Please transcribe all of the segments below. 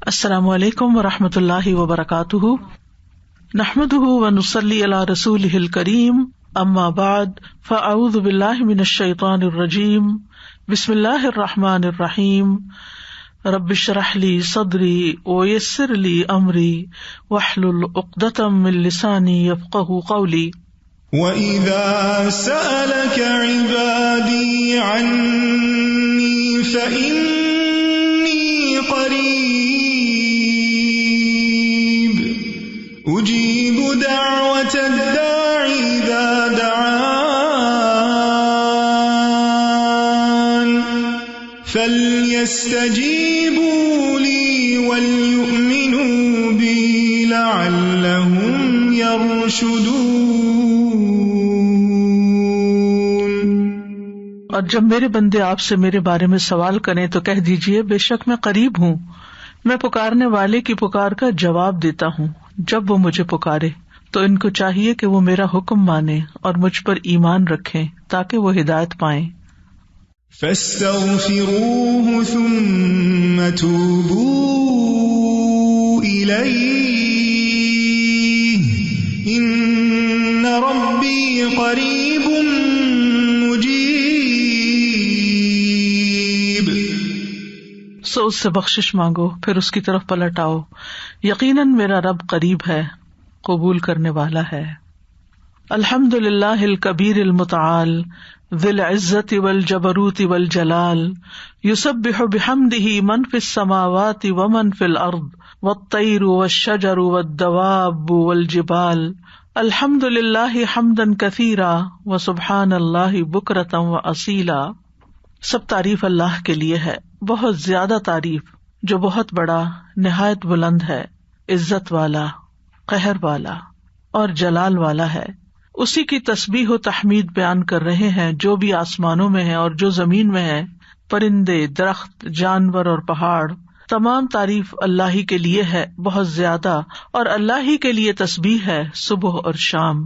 السلام علیکم ورحمۃ اللہ وبرکاتہ، نحمده ونصلی علی رسولہ الکریم، اما بعد فاعوذ باللہ من الشیطان الرجیم، بسم اللہ الرحمن الرحیم، رب اشرح لی صدری ویسر لی امری واحلل عقدۃ من لسانی یفقهوا قولی۔ وَإِذَا سَأَلَكَ عِبَادِي عَنِّي فَإِنِّي قَرِيبٌ أُجِيبُ دَعْوَةَ الدَّاعِ إِذَا دَعَانِ فَلْيَسْتَجِيبُوا لِي وَلْيُؤْمِنُوا بِي لَعَلَّهُمْ يَرْشُدُونَ۔ اور جب میرے بندے آپ سے میرے بارے میں سوال کریں تو کہہ دیجئے، بے شک میں قریب ہوں، میں پکارنے والے کی پکار کا جواب دیتا ہوں۔ جب وہ مجھے پکارے تو ان کو چاہیے کہ وہ میرا حکم مانیں اور مجھ پر ایمان رکھیں تاکہ وہ ہدایت پائیں۔ فَاسْتَغْفِرُوهُ ثُمَّ تُوبُوا إِلَيْهِ إِنَّ رَبِّي قَرِيبٌ مُجِيبٌ۔ سو اس سے بخشش مانگو، پھر اس کی طرف پلٹ آؤ، یقیناً میرا رب قریب ہے، قبول کرنے والا ہے۔ الحمد للہ الکبیر المتعال ذی العزت والجبروت والجلال، یسبح بحمدہ من فی السماوات ومن فی الارض والطیر والشجر والدواب والجبال، الحمد للہ حمدا کثیرا وسبحان اللہ بکرۃ واصیلا۔ سب تعریف اللہ کے لیے ہے، بہت زیادہ تعریف، جو بہت بڑا، نہایت بلند ہے، عزت والا، قہر والا اور جلال والا ہے۔ اسی کی تسبیح و تحمید بیان کر رہے ہیں جو بھی آسمانوں میں ہے اور جو زمین میں ہے، پرندے، درخت، جانور اور پہاڑ، تمام تعریف اللہ ہی کے لیے ہے، بہت زیادہ، اور اللہ ہی کے لیے تسبیح ہے صبح اور شام۔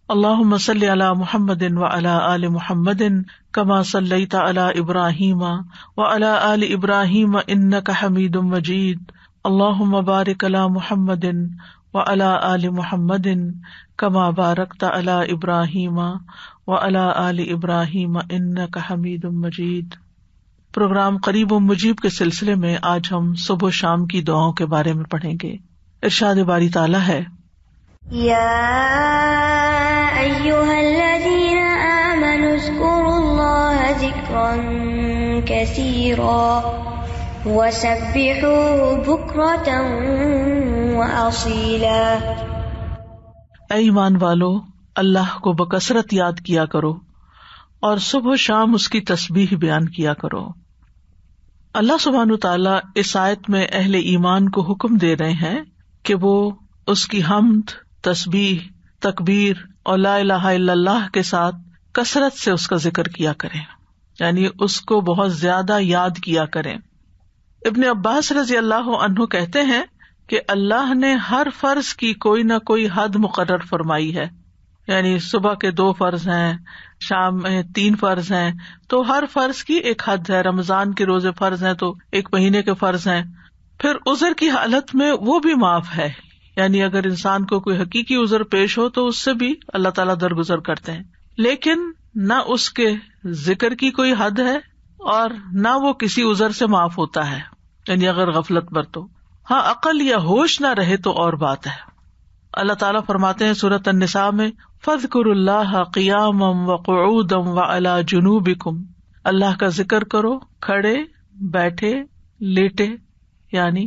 اللہم صلی علی محمد وعلی آل محمد کما صلیت علی ابراہیم وعلی آل ابراہیم انک حمید مجید، اللہم بارک علی محمد وعلی آل محمد کما بارکت علی ابراہیم وعلی آل ابراہیم انک حمید مجید۔ پروگرام قریب و مجیب کے سلسلے میں آج ہم صبح و شام کی دعاؤں کے بارے میں پڑھیں گے۔ ارشاد باری تعالیٰ ہے، یا ایھا الذین آمنوا اذکروا اللہ ذکرا کثیرا وسبحوہ بکرۃ وأصیلا۔ اے ایمان والو، اللہ کو بکثرت یاد کیا کرو اور صبح و شام اس کی تسبیح بیان کیا کرو۔ اللہ سبحانہ وتعالیٰ اس آیت میں اہل ایمان کو حکم دے رہے ہیں کہ وہ اس کی حمد، تسبیح، تکبیر اور لا الہ الا اللہ کے ساتھ کثرت سے اس کا ذکر کیا کریں، یعنی اس کو بہت زیادہ یاد کیا کریں۔ ابن عباس رضی اللہ عنہ کہتے ہیں کہ اللہ نے ہر فرض کی کوئی نہ کوئی حد مقرر فرمائی ہے، یعنی صبح کے 2 فرض ہیں، شام میں 3 فرض ہیں، تو ہر فرض کی ایک حد ہے۔ رمضان کے روزے فرض ہیں تو 1 مہینے کے فرض ہیں۔ پھر عذر کی حالت میں وہ بھی معاف ہے، یعنی اگر انسان کو کوئی حقیقی عذر پیش ہو تو اس سے بھی اللہ تعالیٰ درگزر کرتے ہیں، لیکن نہ اس کے ذکر کی کوئی حد ہے اور نہ وہ کسی عذر سے معاف ہوتا ہے، یعنی اگر غفلت برتو۔ ہاں عقل یا ہوش نہ رہے تو اور بات ہے۔ اللہ تعالیٰ فرماتے ہیں سورۃ النساء میں، فاذکروا اللہ قیاما وقعودا وعلی جنوبکم، اللہ کا ذکر کرو کھڑے، بیٹھے، لیٹے، یعنی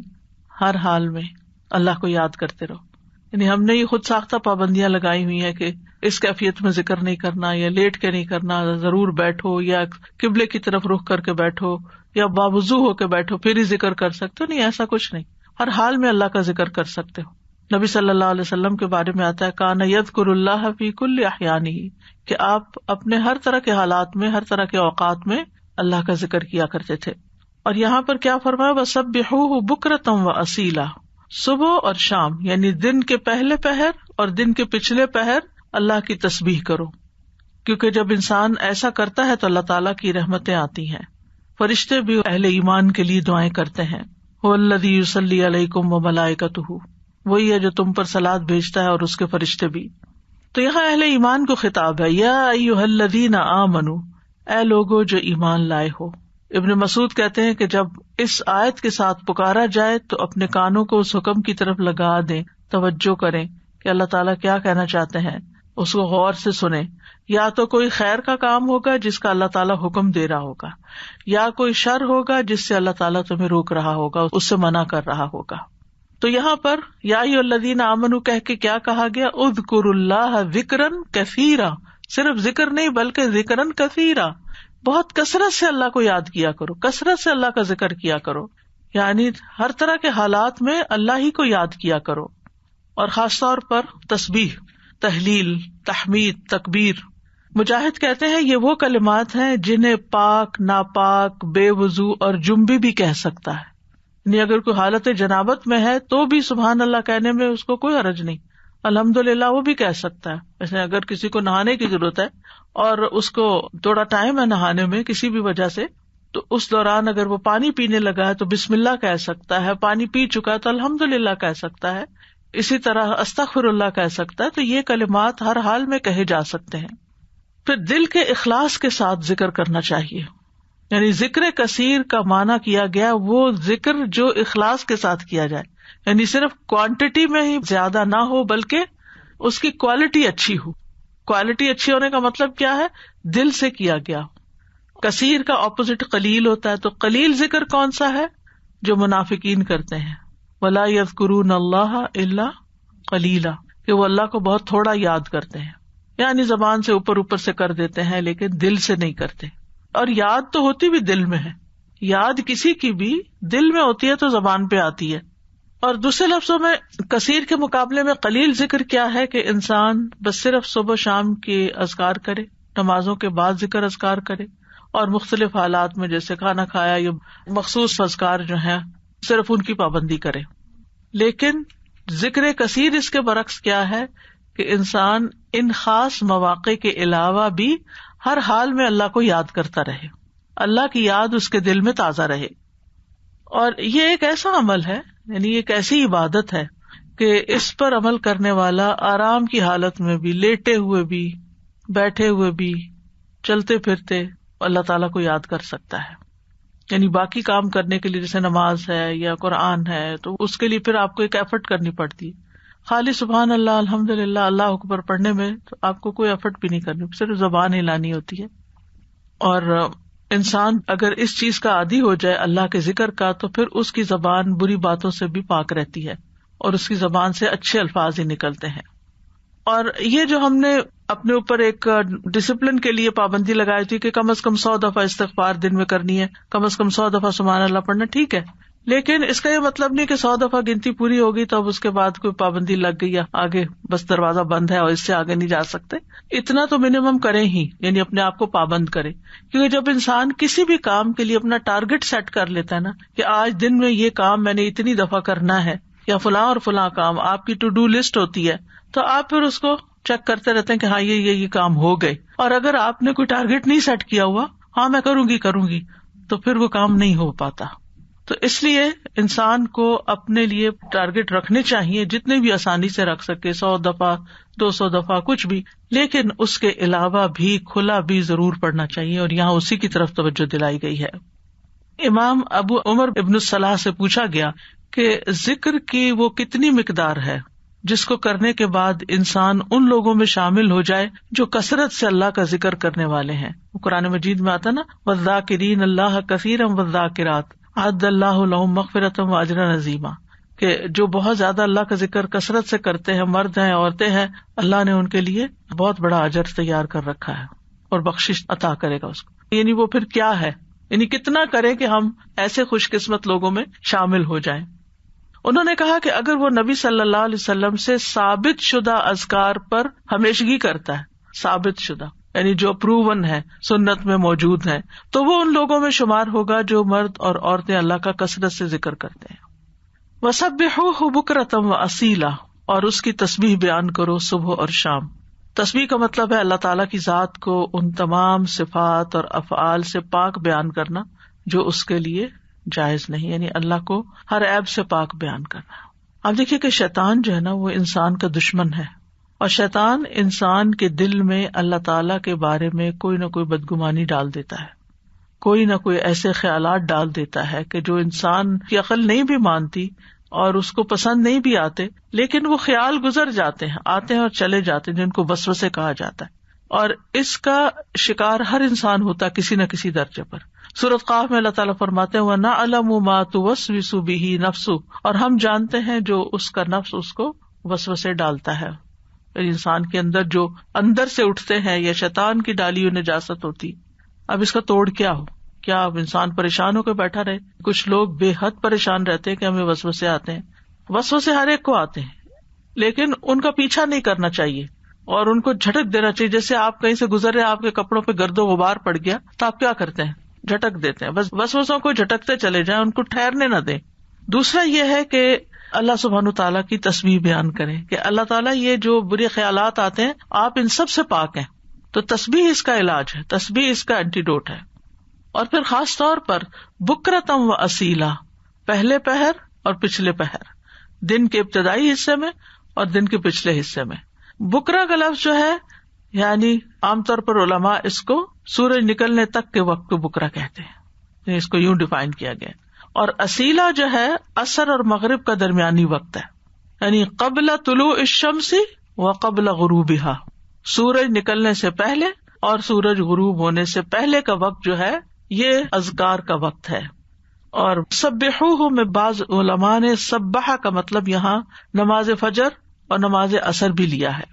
ہر حال میں اللہ کو یاد کرتے رہو۔ یعنی ہم نے یہ خود ساختہ پابندیاں لگائی ہوئی ہیں کہ اس کیفیت میں ذکر نہیں کرنا، یا لیٹ کے نہیں کرنا، ضرور بیٹھو، یا قبلے کی طرف رخ کر کے بیٹھو، یا باوضو ہو کے بیٹھو پھر ہی ذکر کر سکتے ہو۔ نہیں، ایسا کچھ نہیں، ہر حال میں اللہ کا ذکر کر سکتے ہو۔ نبی صلی اللہ علیہ وسلم کے بارے میں آتا ہے، کان یذکر اللہ فی کل احیانہ، کہ آپ اپنے ہر طرح کے حالات میں، ہر طرح کے اوقات میں اللہ کا ذکر کیا کرتے تھے۔ اور یہاں پر کیا فرمایا، وسبحوہ بکرۃ واصیلا، صبح اور شام، یعنی دن کے پہلے پہر اور دن کے پچھلے پہر اللہ کی تسبیح کرو، کیونکہ جب انسان ایسا کرتا ہے تو اللہ تعالیٰ کی رحمتیں آتی ہیں۔ فرشتے بھی اہل ایمان کے لیے دعائیں کرتے ہیں۔ هو الذی یصلی علیکم وملائکتہ، وہی ہے جو تم پر صلوات بھیجتا ہے اور اس کے فرشتے بھی. تو یہاں اہل ایمان کو خطاب ہے، یا ایھا الذین آمنوا، اے لوگو جو ایمان لائے ہو. ابن مسعود کہتے ہیں کہ جب اس آیت کے ساتھ پکارا جائے تو اپنے کانوں کو اس حکم کی طرف لگا دیں، توجہ کریں کہ اللہ تعالیٰ کیا کہنا چاہتے ہیں، اس کو غور سے سنیں. یا تو کوئی خیر کا کام ہوگا جس کا اللہ تعالیٰ حکم دے رہا ہوگا، یا کوئی شر ہوگا جس سے اللہ تعالیٰ تمہیں روک رہا ہوگا، اس سے منع کر رہا ہوگا. تو یہاں پر یا ایھا الذین آمنوا کہہ کے کیا کہا گیا؟ اذکروا اللہ ذکرا کثیرا، صرف ذکر نہیں بلکہ ذکرا کثیرا، بہت کثرت سے اللہ کو یاد کیا کرو، کثرت سے اللہ کا ذکر کیا کرو. یعنی ہر طرح کے حالات میں اللہ ہی کو یاد کیا کرو، اور خاص طور پر تسبیح، تحلیل، تحمید، تکبیر. مجاہد کہتے ہیں یہ وہ کلمات ہیں جنہیں پاک، ناپاک، بے وضو اور جنبی بھی کہہ سکتا ہے. یعنی اگر کوئی حالت جنابت میں ہے تو بھی سبحان اللہ کہنے میں اس کو کوئی حرج نہیں، الحمدللہ وہ بھی کہہ سکتا ہے. جیسے اگر کسی کو نہانے کی ضرورت ہے اور اس کو تھوڑا ٹائم ہے نہانے میں کسی بھی وجہ سے، تو اس دوران اگر وہ پانی پینے لگا ہے تو بسم اللہ کہہ سکتا ہے، پانی پی چکا ہے تو الحمدللہ کہہ سکتا ہے، اسی طرح استغفر اللہ کہہ سکتا ہے. تو یہ کلمات ہر حال میں کہے جا سکتے ہیں. پھر دل کے اخلاص کے ساتھ ذکر کرنا چاہیے. یعنی ذکر کثیر کا معنی کیا گیا وہ ذکر جو اخلاص کے ساتھ کیا جائے، یعنی صرف کوانٹٹی میں ہی زیادہ نہ ہو بلکہ اس کی کوالٹی اچھی ہو. کوالٹی اچھی ہونے کا مطلب کیا ہے؟ دل سے کیا گیا. کثیر کا اپوزٹ قلیل ہوتا ہے. تو قلیل ذکر کون سا ہے؟ جو منافقین کرتے ہیں، وَلَا يَذْكُرُونَ اللَّهَ إِلَّا قَلِيلًا، کہ وہ اللہ کو بہت تھوڑا یاد کرتے ہیں، یعنی زبان سے اوپر سے کر دیتے ہیں لیکن دل سے نہیں کرتے. اور یاد تو ہوتی بھی دل میں ہے، یاد کسی کی بھی دل میں ہوتی ہے تو زبان پہ آتی ہے. اور دوسرے لفظوں میں کثیر کے مقابلے میں قلیل ذکر کیا ہے کہ انسان بس صرف صبح شام کے اذکار کرے، نمازوں کے بعد ذکر اذکار کرے، اور مختلف حالات میں جیسے کھانا کھایا یا مخصوص اذکار جو ہیں صرف ان کی پابندی کرے. لیکن ذکر کثیر اس کے برعکس کیا ہے کہ انسان ان خاص مواقع کے علاوہ بھی ہر حال میں اللہ کو یاد کرتا رہے، اللہ کی یاد اس کے دل میں تازہ رہے. اور یہ ایک ایسا عمل ہے، یعنی ایک ایسی عبادت ہے کہ اس پر عمل کرنے والا آرام کی حالت میں بھی، لیٹے ہوئے بھی، بیٹھے ہوئے بھی، چلتے پھرتے اللہ تعالیٰ کو یاد کر سکتا ہے. یعنی باقی کام کرنے کے لیے جیسے نماز ہے یا قرآن ہے تو اس کے لیے پھر آپ کو ایک ایفرٹ کرنی پڑتی ہے. خالی سبحان اللہ، الحمدللہ، اللہ اکبر پڑھنے میں تو آپ کو کوئی ایفرٹ بھی نہیں کرنی، صرف زبان ہلانی ہوتی ہے. اور انسان اگر اس چیز کا عادی ہو جائے اللہ کے ذکر کا تو پھر اس کی زبان بری باتوں سے بھی پاک رہتی ہے اور اس کی زبان سے اچھے الفاظ ہی نکلتے ہیں. اور یہ جو ہم نے اپنے اوپر ایک ڈسپلن کے لیے پابندی لگائی تھی کہ کم از کم 100 دفعہ استغفار دن میں کرنی ہے، کم از کم 100 دفعہ سبحان اللہ پڑھنا، ٹھیک ہے، لیکن اس کا یہ مطلب نہیں کہ 100 دفعہ گنتی پوری ہوگی تو اب اس کے بعد کوئی پابندی لگ گئی ہے، آگے بس دروازہ بند ہے اور اس سے آگے نہیں جا سکتے. اتنا تو منیمم کریں ہی، یعنی اپنے آپ کو پابند کریں. کیونکہ جب انسان کسی بھی کام کے لیے اپنا ٹارگٹ سیٹ کر لیتا ہے نا کہ آج دن میں یہ کام میں نے اتنی دفعہ کرنا ہے، یا فلاں اور فلاں کام آپ کی ٹو ڈو لسٹ ہوتی ہے، تو آپ پھر اس کو چیک کرتے رہتے ہیں کہ ہاں یہ کام ہو گئے. اور اگر آپ نے کوئی ٹارگٹ نہیں سیٹ کیا ہوا، ہاں میں کروں گی، تو پھر وہ کام نہیں ہو پاتا. تو اس لیے انسان کو اپنے لیے ٹارگٹ رکھنے چاہیے جتنے بھی آسانی سے رکھ سکے، 100 دفعہ 200 دفعہ کچھ بھی، لیکن اس کے علاوہ بھی کھلا بھی ضرور پڑھنا چاہیے. اور یہاں اسی کی طرف توجہ دلائی گئی ہے. امام ابو عمر ابن الصلاح سے پوچھا گیا کہ ذکر کی وہ کتنی مقدار ہے جس کو کرنے کے بعد انسان ان لوگوں میں شامل ہو جائے جو کثرت سے اللہ کا ذکر کرنے والے ہیں. وہ قرآن مجید میں آتا نا، والذاکرین اللہ کثیرا والذاکرات اعد اللہ لہم مغفرۃ واجرا عظیما، کہ جو بہت زیادہ اللہ کا ذکر کثرت سے کرتے ہیں، مرد ہیں عورتیں ہیں، اللہ نے ان کے لیے بہت بڑا اجر تیار کر رکھا ہے اور بخشش عطا کرے گا اس کو. یعنی وہ پھر کیا ہے، یعنی کتنا کرے کہ ہم ایسے خوش قسمت لوگوں میں شامل ہو جائیں. انہوں نے کہا کہ اگر وہ نبی صلی اللہ علیہ وسلم سے ثابت شدہ اذکار پر ہمیشگی کرتا ہے، ثابت شدہ یعنی جو پروون ہے، سنت میں موجود ہے، تو وہ ان لوگوں میں شمار ہوگا جو مرد اور عورتیں اللہ کا کثرت سے ذکر کرتے ہیں. وَسَبِّحُوهُ بُكْرَةً وَأَصِيلًا، اور اس کی تسبیح بیان کرو صبح اور شام. تسبیح کا مطلب ہے اللہ تعالیٰ کی ذات کو ان تمام صفات اور افعال سے پاک بیان کرنا جو اس کے لیے جائز نہیں، یعنی اللہ کو ہر عیب سے پاک بیان کرنا. اب دیکھیے کہ شیطان جو ہے نا وہ انسان کا دشمن ہے، اور شیطان انسان کے دل میں اللہ تعالی کے بارے میں کوئی نہ کوئی بدگمانی ڈال دیتا ہے، کوئی نہ کوئی ایسے خیالات ڈال دیتا ہے کہ جو انسان کی عقل نہیں بھی مانتی اور اس کو پسند نہیں بھی آتے، لیکن وہ خیال گزر جاتے ہیں، آتے ہیں اور چلے جاتے ہیں، جن کو وسوسے کہا جاتا ہے. اور اس کا شکار ہر انسان ہوتا ہے کسی نہ کسی درجے پر. سورۃ قاف میں اللہ تعالیٰ فرماتے ہیں وَنَعْلَمُ مَا تُوَسْوِسُ بِهِ نَفْسُهُ، اور ہم جانتے ہیں جو اس کا نفس اس کو وسوسے ڈالتا ہے. انسان کے اندر جو اندر سے اٹھتے ہیں یا شیطان کی ڈالی ہوئی نجاست ہوتی. اب اس کا توڑ کیا ہو؟ کیا اب انسان پریشان ہو کے بیٹھا رہے؟ کچھ لوگ بے حد پریشان رہتے ہیں کہ ہمیں وسوسے آتے ہیں. وسوسے ہر ایک کو آتے ہیں، لیکن ان کا پیچھا نہیں کرنا چاہیے اور ان کو جھٹک دینا چاہیے. جیسے آپ کہیں سے گزر رہے، آپ کے کپڑوں پہ گرد و غبار پڑ گیا تو آپ کیا کرتے ہیں؟ جھٹک دیتے ہیں. بس وسوسوں کو جھٹکتے چلے جائیں، ان کو ٹھہرنے نہ دیں. دوسرا یہ ہے کہ اللہ سبحانہ تعالیٰ کی تسبیح بیان کریں کہ اللہ تعالیٰ یہ جو برے خیالات آتے ہیں آپ ان سب سے پاک ہیں. تو تسبیح اس کا علاج ہے، تسبیح اس کا اینٹیڈوٹ ہے. اور پھر خاص طور پر بکرتم و اصیلا، پہلے پہر اور پچھلے پہر، دن کے ابتدائی حصے میں اور دن کے پچھلے حصے میں. بکرا کا لفظ جو ہے یعنی عام طور پر علماء اس کو سورج نکلنے تک کے وقت کو بکرا کہتے ہیں، اس کو یوں ڈیفائن کیا گیا. اور اصیلا جو ہے عصر اور مغرب کا درمیانی وقت ہے، یعنی قبل طلوع الشمس و قبل غروبها، سورج نکلنے سے پہلے اور سورج غروب ہونے سے پہلے کا وقت جو ہے یہ اذکار کا وقت ہے. اور سبحوہ میں بعض علماء نے سبحہ کا مطلب یہاں نماز فجر اور نماز عصر بھی لیا ہے.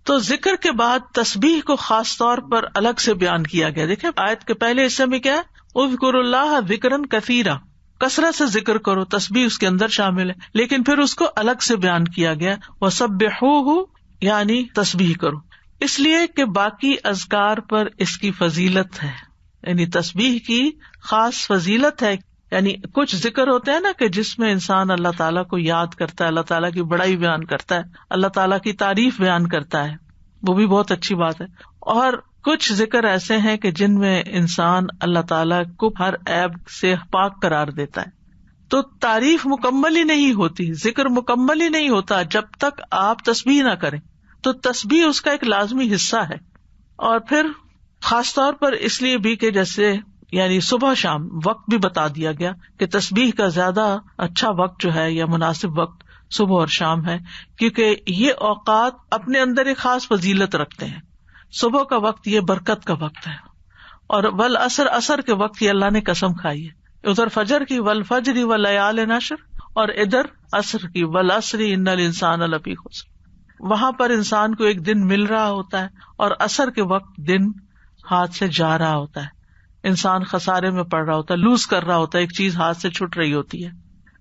تو ذکر کے بعد تسبیح کو خاص طور پر الگ سے بیان کیا گیا. دیکھیں آیت کے پہلے حصے میں کیا ہے، اذکروا اللہ ذکرا کثیرا، کثرت سے ذکر کرو، تسبیح اس کے اندر شامل ہے، لیکن پھر اس کو الگ سے بیان کیا گیا وسبحوہ، یعنی تسبیح کرو، اس لیے کہ باقی اذکار پر اس کی فضیلت ہے. یعنی تسبیح کی خاص فضیلت ہے. یعنی کچھ ذکر ہوتے ہیں نا کہ جس میں انسان اللہ تعالیٰ کو یاد کرتا ہے، اللہ تعالیٰ کی بڑائی بیان کرتا ہے، اللہ تعالیٰ کی تعریف بیان کرتا ہے، وہ بھی بہت اچھی بات ہے. اور کچھ ذکر ایسے ہیں کہ جن میں انسان اللہ تعالیٰ کو ہر عیب سے پاک قرار دیتا ہے. تو تعریف مکمل ہی نہیں ہوتی، ذکر مکمل ہی نہیں ہوتا جب تک آپ تسبیح نہ کریں. تو تسبیح اس کا ایک لازمی حصہ ہے. اور پھر خاص طور پر اس لیے بھی کہ جیسے یعنی صبح شام وقت بھی بتا دیا گیا کہ تسبیح کا زیادہ اچھا وقت جو ہے یا مناسب وقت صبح اور شام ہے، کیونکہ یہ اوقات اپنے اندر ایک خاص فضیلت رکھتے ہیں. صبح کا وقت یہ برکت کا وقت ہے، اور والعصر، عصر کے وقت یہ اللہ نے قسم کھائی ہے. ادھر فجر کی والفجر ولیال عشر، اور ادھر عصر کی والعصر ان الانسان لفی خسر. وہاں پر انسان کو ایک دن مل رہا ہوتا ہے اور عصر کے وقت دن ہاتھ سے جا رہا ہوتا ہے، انسان خسارے میں پڑ رہا ہوتا ہے، لوز کر رہا ہوتا ہے، ایک چیز ہاتھ سے چھوٹ رہی ہوتی ہے.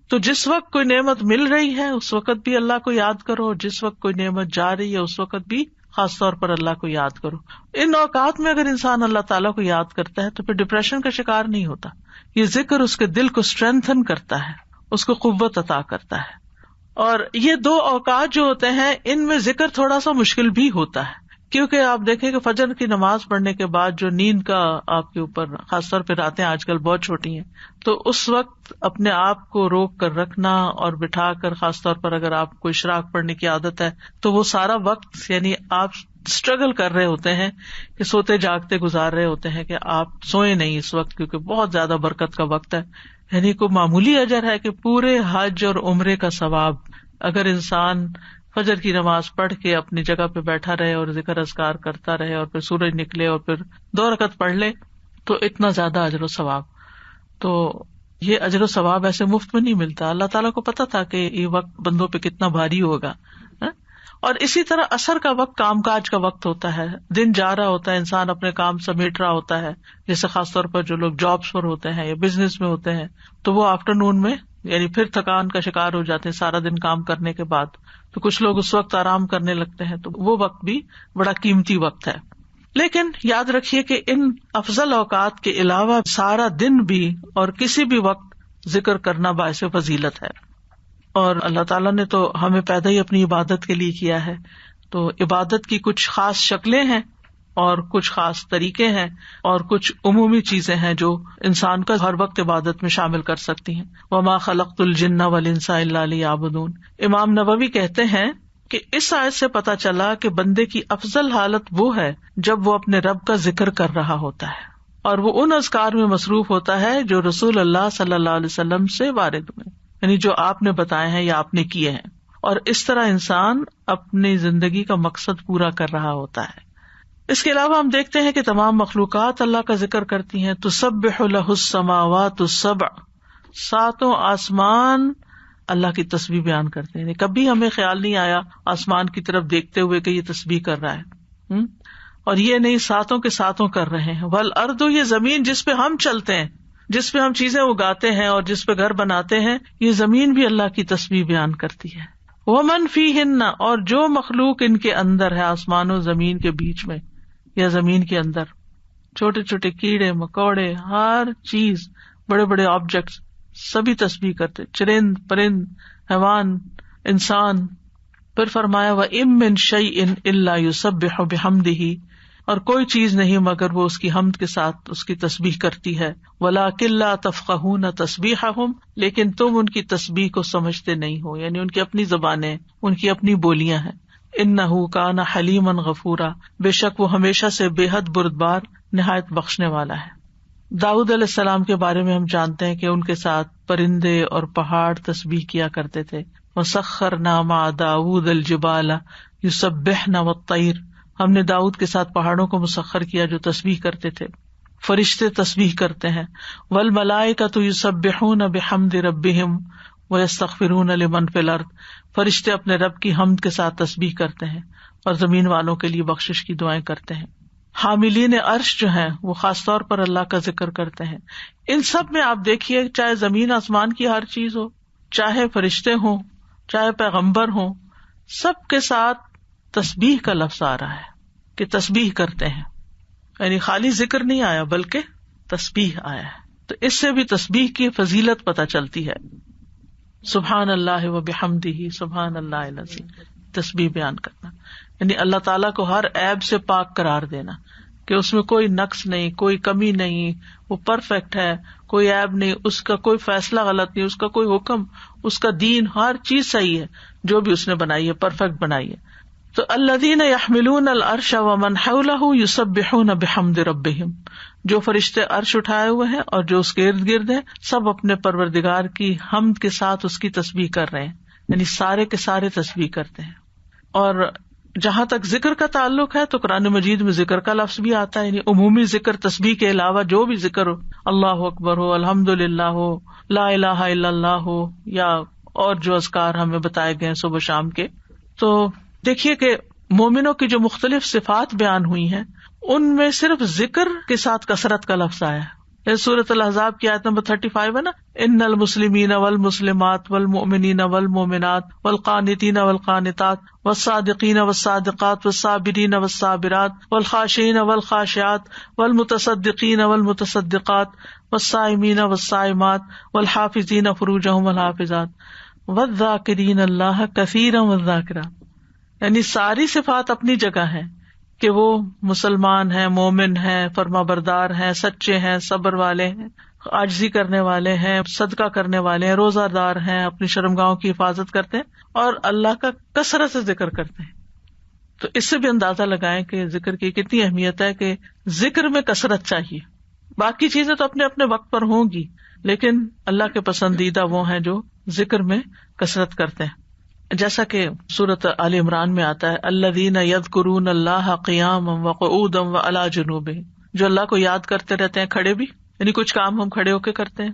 تو جس وقت کوئی نعمت مل رہی ہے اس وقت بھی اللہ کو یاد کرو، اور جس وقت کوئی نعمت جا رہی ہے اس وقت بھی خاص طور پر اللہ کو یاد کرو. ان اوقات میں اگر انسان اللہ تعالیٰ کو یاد کرتا ہے تو پھر ڈپریشن کا شکار نہیں ہوتا. یہ ذکر اس کے دل کو اسٹرینتھن کرتا ہے، اس کو قوت عطا کرتا ہے. اور یہ دو اوقات جو ہوتے ہیں ان میں ذکر تھوڑا سا مشکل بھی ہوتا ہے، کیونکہ آپ دیکھیں کہ فجر کی نماز پڑھنے کے بعد جو نیند کا آپ کے اوپر خاص طور پہ راتیں آج کل بہت چھوٹی ہیں، تو اس وقت اپنے آپ کو روک کر رکھنا اور بٹھا کر، خاص طور پر اگر آپ کو اشراق پڑھنے کی عادت ہے تو وہ سارا وقت یعنی آپ اسٹرگل کر رہے ہوتے ہیں کہ سوتے جاگتے گزار رہے ہوتے ہیں کہ آپ سوئے نہیں اس وقت، کیونکہ بہت زیادہ برکت کا وقت ہے. یعنی کوئی معمولی اجر ہے کہ پورے حج اور عمرے کا ثواب اگر انسان فجر کی نماز پڑھ کے اپنی جگہ پہ بیٹھا رہے اور ذکر اذکار کرتا رہے اور پھر سورج نکلے اور پھر 2 رکعت پڑھ لے تو اتنا زیادہ اجر و ثواب. تو یہ اجر و ثواب ایسے مفت میں نہیں ملتا. اللہ تعالیٰ کو پتا تھا کہ یہ وقت بندوں پہ کتنا بھاری ہوگا. اور اسی طرح عصر کا وقت کام کاج کا وقت ہوتا ہے، دن جا رہا ہوتا ہے، انسان اپنے کام سمیٹ رہا ہوتا ہے، جیسے خاص طور پر جو لوگ جابس پر ہوتے ہیں یا بزنس میں ہوتے ہیں تو وہ آفٹر نون میں یعنی پھر تھکان کا شکار ہو جاتے ہیں سارا دن کام کرنے کے بعد. تو کچھ لوگ اس وقت آرام کرنے لگتے ہیں، تو وہ وقت بھی بڑا قیمتی وقت ہے. لیکن یاد رکھیے کہ ان افضل اوقات کے علاوہ سارا دن بھی اور کسی بھی وقت ذکر کرنا باعث فضیلت ہے. اور اللہ تعالیٰ نے تو ہمیں پیدا ہی اپنی عبادت کے لیے کیا ہے، تو عبادت کی کچھ خاص شکلیں ہیں اور کچھ خاص طریقے ہیں اور کچھ عمومی چیزیں ہیں جو انسان کا ہر وقت عبادت میں شامل کر سکتی ہیں. وما خلقت الجن والانس الا لیعبدون. امام نووی کہتے ہیں کہ اس آیت سے پتہ چلا کہ بندے کی افضل حالت وہ ہے جب وہ اپنے رب کا ذکر کر رہا ہوتا ہے اور وہ ان اذکار میں مصروف ہوتا ہے جو رسول اللہ صلی اللہ علیہ وسلم سے وارد ہوئے، یعنی جو آپ نے بتائے ہیں یا آپ نے کیے ہیں، اور اس طرح انسان اپنی زندگی کا مقصد پورا کر رہا ہوتا ہے. اس کے علاوہ ہم دیکھتے ہیں کہ تمام مخلوقات اللہ کا ذکر کرتی ہیں. تسبح لہ السماوات السبع، ساتوں آسمان اللہ کی تسبیح بیان کرتے ہیں. کبھی ہمیں خیال نہیں آیا آسمان کی طرف دیکھتے ہوئے کہ یہ تسبیح کر رہا ہے، اور یہ نہیں ساتوں کے ساتوں کر رہے ہیں. والارض، یہ زمین جس پہ ہم چلتے ہیں، جس پہ ہم چیزیں اگاتے ہیں اور جس پہ گھر بناتے ہیں، یہ زمین بھی اللہ کی تسبیح بیان کرتی ہے. ومن فیہن، اور جو مخلوق ان کے اندر ہے، آسمان و زمین کے بیچ میں یا زمین کے اندر، چھوٹے چھوٹے کیڑے مکوڑے، ہر چیز، بڑے بڑے آبجیکٹس، سبھی تسبیح کرتے، چرند پرند حیوان انسان. پھر فرمایا وَإِن مِّن شَيْءٍ إِلَّا يُسَبِّحُ بِحَمْدِهِ، اور کوئی چیز نہیں مگر وہ اس کی حمد کے ساتھ اس کی تسبیح کرتی ہے. وَلَٰكِن لَّا تَفْقَهُونَ تَسْبِيحَهُمْ، لیکن تم ان کی تسبیح کو سمجھتے نہیں ہو، یعنی ان کی اپنی زبانیں، ان کی اپنی بولیاں ہیں. إِنَّهُ كَانَ حَلِيمًا غَفُورًا، بے شک وہ ہمیشہ سے بے حد بردبار، نہایت بخشنے والا ہے. داؤد علیہ السلام کے بارے میں ہم جانتے ہیں کہ ان کے ساتھ پرندے اور پہاڑ تسبیح کیا کرتے تھے. وَسَخَّرْنَا مَعَ دَاوُودَ الْجِبَالَ يُسَبِّحْنَ وَالطَّيْرَ، ہم نے داؤد کے ساتھ پہاڑوں کو مسخر کیا جو تسبیح کرتے تھے. فرشتے تسبیح کرتے ہیں. وَالْمَلَائِكَةُ يُسَبِّحُونَ بِحَمْدِ رَبِّهِمْ وَيَسْتَغْفِرُونَ لِمَنْ فِي الْأَرْضِ، فرشتے اپنے رب کی حمد کے ساتھ تسبیح کرتے ہیں اور زمین والوں کے لیے بخشش کی دعائیں کرتے ہیں. حاملین عرش جو ہیں وہ خاص طور پر اللہ کا ذکر کرتے ہیں. ان سب میں آپ دیکھیے، چاہے زمین آسمان کی ہر چیز ہو، چاہے فرشتے ہوں، چاہے پیغمبر ہوں، سب کے ساتھ تسبیح کا لفظ آ رہا ہے کہ تسبیح کرتے ہیں، یعنی خالی ذکر نہیں آیا بلکہ تسبیح آیا ہے. تو اس سے بھی تسبیح کی فضیلت پتہ چلتی ہے. سبحان اللہ و بحمدہ سبحان اللہ العظیم، تسبیح بیان کرنا یعنی اللہ تعالیٰ کو ہر عیب سے پاک قرار دینا کہ اس میں کوئی نقص نہیں، کوئی کمی نہیں، وہ پرفیکٹ ہے، کوئی عیب نہیں، اس کا کوئی فیصلہ غلط نہیں، اس کا کوئی حکم، اس کا دین، ہر چیز صحیح ہے، جو بھی اس نے بنائی ہے پرفیکٹ بنائی ہے. تو الذین یحملون العرش ومن حولہ یسبحون بحمد ربہم، جو فرشتے عرش اٹھائے ہوئے ہیں اور جو اس کے ارد گرد ہیں، سب اپنے پروردگار کی حمد کے ساتھ اس کی تسبیح کر رہے ہیں، یعنی سارے کے سارے تسبیح کرتے ہیں. اور جہاں تک ذکر کا تعلق ہے تو قرآن مجید میں ذکر کا لفظ بھی آتا ہے، یعنی عمومی ذکر، تسبیح کے علاوہ جو بھی ذکر ہو، اللہ اکبر ہو، الحمدللہ ہو، لا الہ الا اللہ ہو، یا اور جو اذکار ہمیں بتائے گئے صبح شام کے. تو دیکھیے کہ مومنوں کی جو مختلف صفات بیان ہوئی ہیں ان میں صرف ذکر کے ساتھ کثرت کا لفظ آیا ہے. سورۃ الاحزاب کی آیت نمبر 35 ہے نا، ان المسلمین والمسلمات والمؤمنین والمؤمنات والقانتین والقانتات والصادقین والصادقات والصابرین والصابرات والخاشعین والخاشعات والمتصدقین والمتصدقات والصائمین والصائمات والحافظین فروجہم والحافظات والذاکرین اللہ کثیرا والذاکرات. یعنی ساری صفات اپنی جگہ ہیں کہ وہ مسلمان ہیں، مومن ہیں، فرما بردار ہیں، سچے ہیں، صبر والے ہیں، عاجزی کرنے والے ہیں، صدقہ کرنے والے ہیں، روزہ دار ہیں، اپنی شرمگاہوں کی حفاظت کرتے ہیں اور اللہ کا کثرت سے ذکر کرتے ہیں. تو اس سے بھی اندازہ لگائیں کہ ذکر کی کتنی اہمیت ہے کہ ذکر میں کثرت چاہیے. باقی چیزیں تو اپنے اپنے وقت پر ہوں گی، لیکن اللہ کے پسندیدہ وہ ہیں جو ذکر میں کثرت کرتے ہیں. جیسا کہ سورۃ آل عمران میں آتا ہے، الذین یذکرون اللہ قیاما وقعودا وعلی جنوبہم، جو اللہ کو یاد کرتے رہتے ہیں کھڑے بھی، یعنی کچھ کام ہم کھڑے ہو کے کرتے ہیں،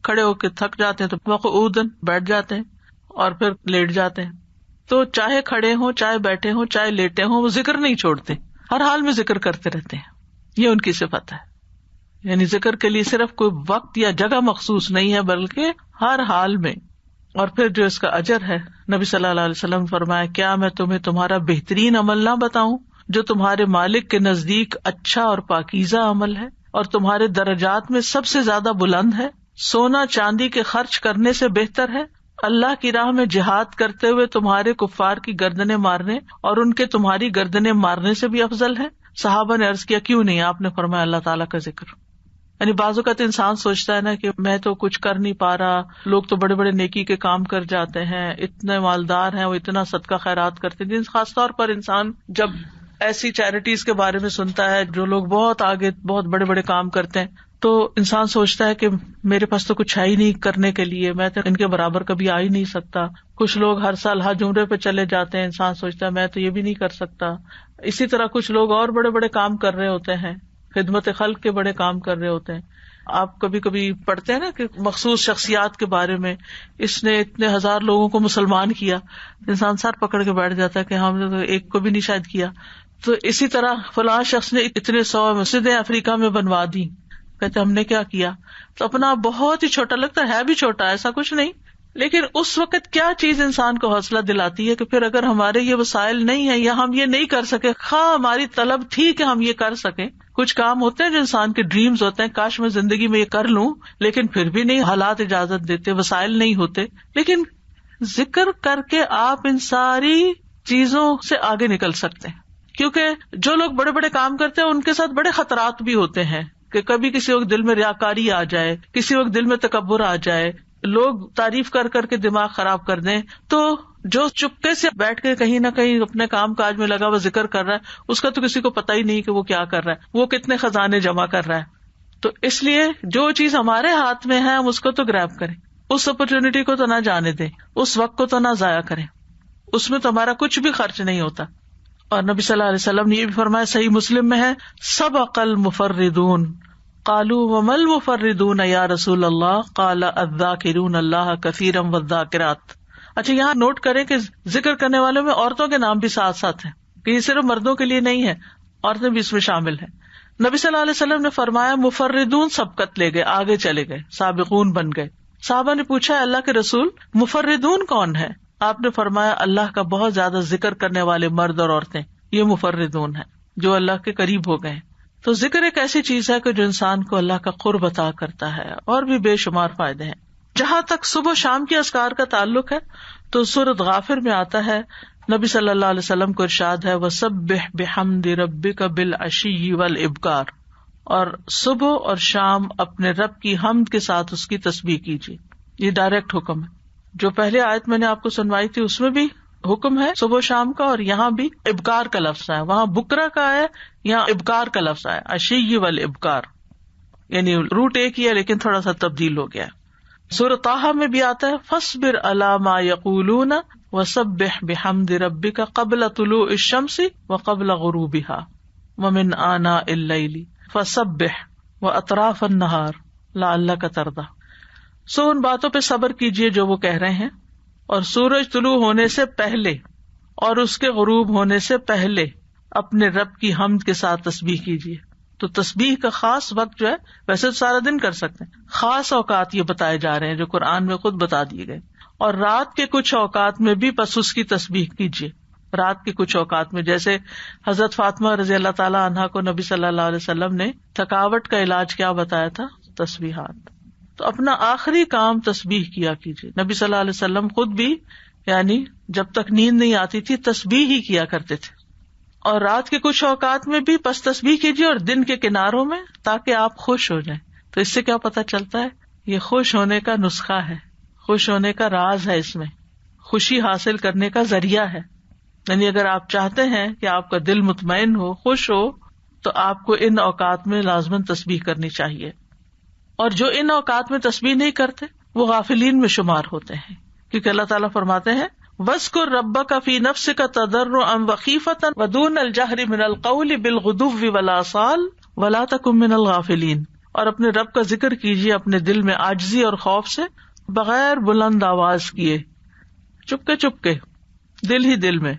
کھڑے ہو کے تھک جاتے ہیں تو وقعودا بیٹھ جاتے ہیں اور پھر لیٹ جاتے ہیں. تو چاہے کھڑے ہوں، چاہے بیٹھے ہوں، چاہے لیٹے ہوں، وہ ذکر نہیں چھوڑتے، ہر حال میں ذکر کرتے رہتے ہیں. یہ ان کی صفت ہے، یعنی ذکر کے لیے صرف کوئی وقت یا جگہ مخصوص نہیں ہے بلکہ ہر حال میں. اور پھر جو اس کا اجر ہے، نبی صلی اللہ علیہ وسلم فرمایا، کیا میں تمہیں تمہارا بہترین عمل نہ بتاؤں جو تمہارے مالک کے نزدیک اچھا اور پاکیزہ عمل ہے اور تمہارے درجات میں سب سے زیادہ بلند ہے، سونا چاندی کے خرچ کرنے سے بہتر ہے، اللہ کی راہ میں جہاد کرتے ہوئے تمہارے کفار کی گردنیں مارنے اور ان کے تمہاری گردنیں مارنے سے بھی افضل ہے، صحابہ نے عرض کیا کیوں نہیں؟ آپ نے فرمایا اللہ تعالیٰ کا ذکر. یعنی بعض اوقات انسان سوچتا ہے نا کہ میں تو کچھ کر نہیں پا رہا، لوگ تو بڑے بڑے نیکی کے کام کر جاتے ہیں، اتنے مالدار ہیں، وہ اتنا صدقہ خیرات کرتے ہیں. خاص طور پر انسان جب ایسی چیریٹیز کے بارے میں سنتا ہے جو لوگ بہت آگے بہت بڑے بڑے کام کرتے ہیں، تو انسان سوچتا ہے کہ میرے پاس تو کچھ ہے ہی نہیں کرنے کے لیے، میں تو ان کے برابر کبھی آ ہی نہیں سکتا. کچھ لوگ ہر سال حج عمرے پہ چلے جاتے ہیں، انسان سوچتا ہے میں تو یہ بھی نہیں کر سکتا. اسی طرح کچھ لوگ اور بڑے بڑے کام کر رہے ہوتے ہیں، خدمت خلق کے بڑے کام کر رہے ہوتے ہیں. آپ کبھی کبھی پڑھتے ہیں نا کہ مخصوص شخصیات کے بارے میں، اس نے اتنے ہزار لوگوں کو مسلمان کیا، انسان سر پکڑ کے بیٹھ جاتا ہے کہ ہم نے تو ایک کو بھی نہیں شاید کیا. تو اسی طرح فلاں شخص نے اتنے 100 مسجدیں افریقہ میں بنوا دی، کہتے ہم نے کیا کیا. تو اپنا بہت ہی چھوٹا لگتا ہے بھی چھوٹا، ایسا کچھ نہیں. لیکن اس وقت کیا چیز انسان کو حوصلہ دلاتی ہے کہ پھر اگر ہمارے یہ وسائل نہیں ہیں یا ہم یہ نہیں کر سکے، خواہ ہماری طلب تھی کہ ہم یہ کر سکیں. کچھ کام ہوتے ہیں جو انسان کے ڈریمز ہوتے ہیں، کاش میں زندگی میں یہ کر لوں، لیکن پھر بھی نہیں، حالات اجازت دیتے، وسائل نہیں ہوتے. لیکن ذکر کر کے آپ ان ساری چیزوں سے آگے نکل سکتے ہیں، کیونکہ جو لوگ بڑے بڑے کام کرتے ہیں ان کے ساتھ بڑے خطرات بھی ہوتے ہیں کہ کبھی کسی وقت دل میں ریاکاری آ جائے، کسی وقت دل میں تکبر آ جائے، لوگ تعریف کر کر کے دماغ خراب کر دیں. تو جو چپکے سے بیٹھ کے کہیں نہ کہیں اپنے کام کاج میں لگا ہوا ذکر کر رہا ہے، اس کا تو کسی کو پتہ ہی نہیں کہ وہ کیا کر رہا ہے، وہ کتنے خزانے جمع کر رہا ہے. تو اس لیے جو چیز ہمارے ہاتھ میں ہے ہم اس کو تو گریب کریں، اس اپرچونٹی کو تو نہ جانے دیں، اس وقت کو تو نہ ضائع کریں، اس میں تو ہمارا کچھ بھی خرچ نہیں ہوتا. اور نبی صلی اللہ علیہ وسلم نے یہ بھی فرمایا، صحیح مسلم میں ہے، سبق المفردون قالوا وما المفردون یا رسول اللہ قال الذاکرون اللہ کثیرا والذاکرات. اچھا یہاں نوٹ کریں کہ ذکر کرنے والوں میں عورتوں کے نام بھی ساتھ ساتھ ہیں، کہ یہ صرف مردوں کے لیے نہیں ہے، عورتیں بھی اس میں شامل ہیں. نبی صلی اللہ علیہ وسلم نے فرمایا مفردون سبقت لے گئے، آگے چلے گئے، سابقون بن گئے. صحابہ نے پوچھا اللہ کے رسول مفردون کون ہے؟ آپ نے فرمایا اللہ کا بہت زیادہ ذکر کرنے والے مرد اور عورتیں، یہ مفردون ہیں جو اللہ کے قریب ہو گئے. تو ذکر ایک ایسی چیز ہے کہ جو انسان کو اللہ کا قرب عطا کرتا ہے، اور بھی بے شمار فائدے ہیں. جہاں تک صبح شام کے اذکار کا تعلق ہے تو سورۃ غافر میں آتا ہے، نبی صلی اللہ علیہ وسلم کو ارشاد ہے وَسَبِّحْ بِحَمْدِ رَبِّكَ بِالْعَشِيِّ وَالْإِبْكَارِ، اور صبح اور شام اپنے رب کی حمد کے ساتھ اس کی تسبیح کیجیے. یہ ڈائریکٹ حکم ہے. جو پہلے آیت میں نے آپ کو سنوائی تھی اس میں بھی حکم ہے صبح شام کا، اور یہاں بھی ابکار کا لفظ ہے، وہاں بکرا کا ہے، یہاں ابکار کا لفظ ہے، عشی والابکار، یعنی روٹ ایک ہی ہے لیکن تھوڑا سا تبدیل ہو گیا. سورۃ طٰہٰ میں بھی آتا ہے فاصبر علی ما یقولون وسبح بحمد ربک قبل طلوع الشمس وقبل غروبها ومن آناء اللیل فسبح واطراف النہار لعلک ترضی. سو ان باتوں پہ صبر کیجیے جو وہ کہہ رہے ہیں، اور سورج طلوع ہونے سے پہلے اور اس کے غروب ہونے سے پہلے اپنے رب کی حمد کے ساتھ تسبیح کیجیے. تو تسبیح کا خاص وقت جو ہے، ویسے تو سارا دن کر سکتے ہیں، خاص اوقات یہ بتائے جا رہے ہیں جو قرآن میں خود بتا دیے گئے. اور رات کے کچھ اوقات میں بھی بس اس کی تسبیح کیجیے. رات کے کچھ اوقات میں، جیسے حضرت فاطمہ رضی اللہ تعالیٰ عنہا کو نبی صلی اللہ علیہ وسلم نے تھکاوٹ کا علاج کیا بتایا تھا؟ تسبیحات. تو اپنا آخری کام تسبیح کیا کیجیے. نبی صلی اللہ علیہ وسلم خود بھی یعنی جب تک نیند نہیں آتی تھی تسبیح ہی کیا کرتے تھے. اور رات کے کچھ اوقات میں بھی بس تسبیح کیجیے، اور دن کے کناروں میں، تاکہ آپ خوش ہو جائیں. تو اس سے کیا پتہ چلتا ہے؟ یہ خوش ہونے کا نسخہ ہے، خوش ہونے کا راز ہے، اس میں خوشی حاصل کرنے کا ذریعہ ہے. یعنی اگر آپ چاہتے ہیں کہ آپ کا دل مطمئن ہو، خوش ہو، تو آپ کو ان اوقات میں لازماً تسبیح کرنی چاہیے. اور جو ان اوقات میں تسبیح نہیں کرتے وہ غافلین میں شمار ہوتے ہیں، کیونکہ اللہ تعالیٰ فرماتے ہیں وَاذْكُر رَبَّكَ فِي نَفْسِكَ تَضَرُّعًا وَخِيفَةً وَدُونَ الْجَهْرِ مِنَ الْقَوْلِ بِالْغُدُوِّ وَالْآصَالِ وَلَا تَكُن مِنَ الْغَافِلِينَ. اور اپنے رب کا ذکر کیجیے اپنے دل میں عاجزی اور خوف سے، بغیر بلند آواز کیے، چپکے چپکے، دل ہی دل میں،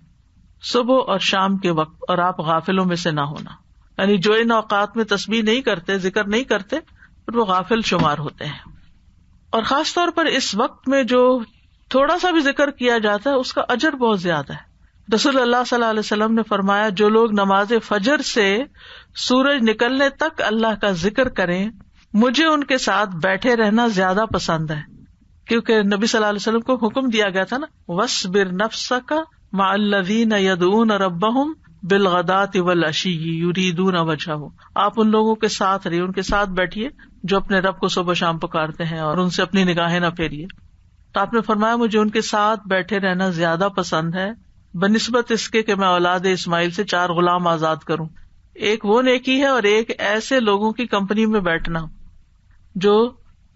صبح اور شام کے وقت. اور آپ غافلوں میں سے نہ ہونا، یعنی جو ان اوقات میں تسبیح نہیں کرتے، ذکر نہیں کرتے، وہ غافل شمار ہوتے ہیں. اور خاص طور پر اس وقت میں جو تھوڑا سا بھی ذکر کیا جاتا ہے اس کا اجر بہت زیادہ ہے. رسول اللہ صلی اللہ علیہ وسلم نے فرمایا جو لوگ نماز فجر سے سورج نکلنے تک اللہ کا ذکر کریں، مجھے ان کے ساتھ بیٹھے رہنا زیادہ پسند ہے. کیونکہ نبی صلی اللہ علیہ وسلم کو حکم دیا گیا تھا نا، وَاصْبِرْ نَفْسَكَ مَعَ الَّذِينَ يَدْعُونَ رَبَّهُمْ بالغداۃ والعشی یریدون وجہہ، آپ ان لوگوں کے ساتھ رہیے، ان کے ساتھ بیٹھیے جو اپنے رب کو صبح شام پکارتے ہیں، اور ان سے اپنی نگاہیں نہ پھیریے. تو آپ نے فرمایا مجھے ان کے ساتھ بیٹھے رہنا زیادہ پسند ہے بنسبت اس کے کہ میں اولاد اسماعیل سے 4 غلام آزاد کروں. ایک وہ نیکی ہے اور ایک ایسے لوگوں کی کمپنی میں بیٹھنا جو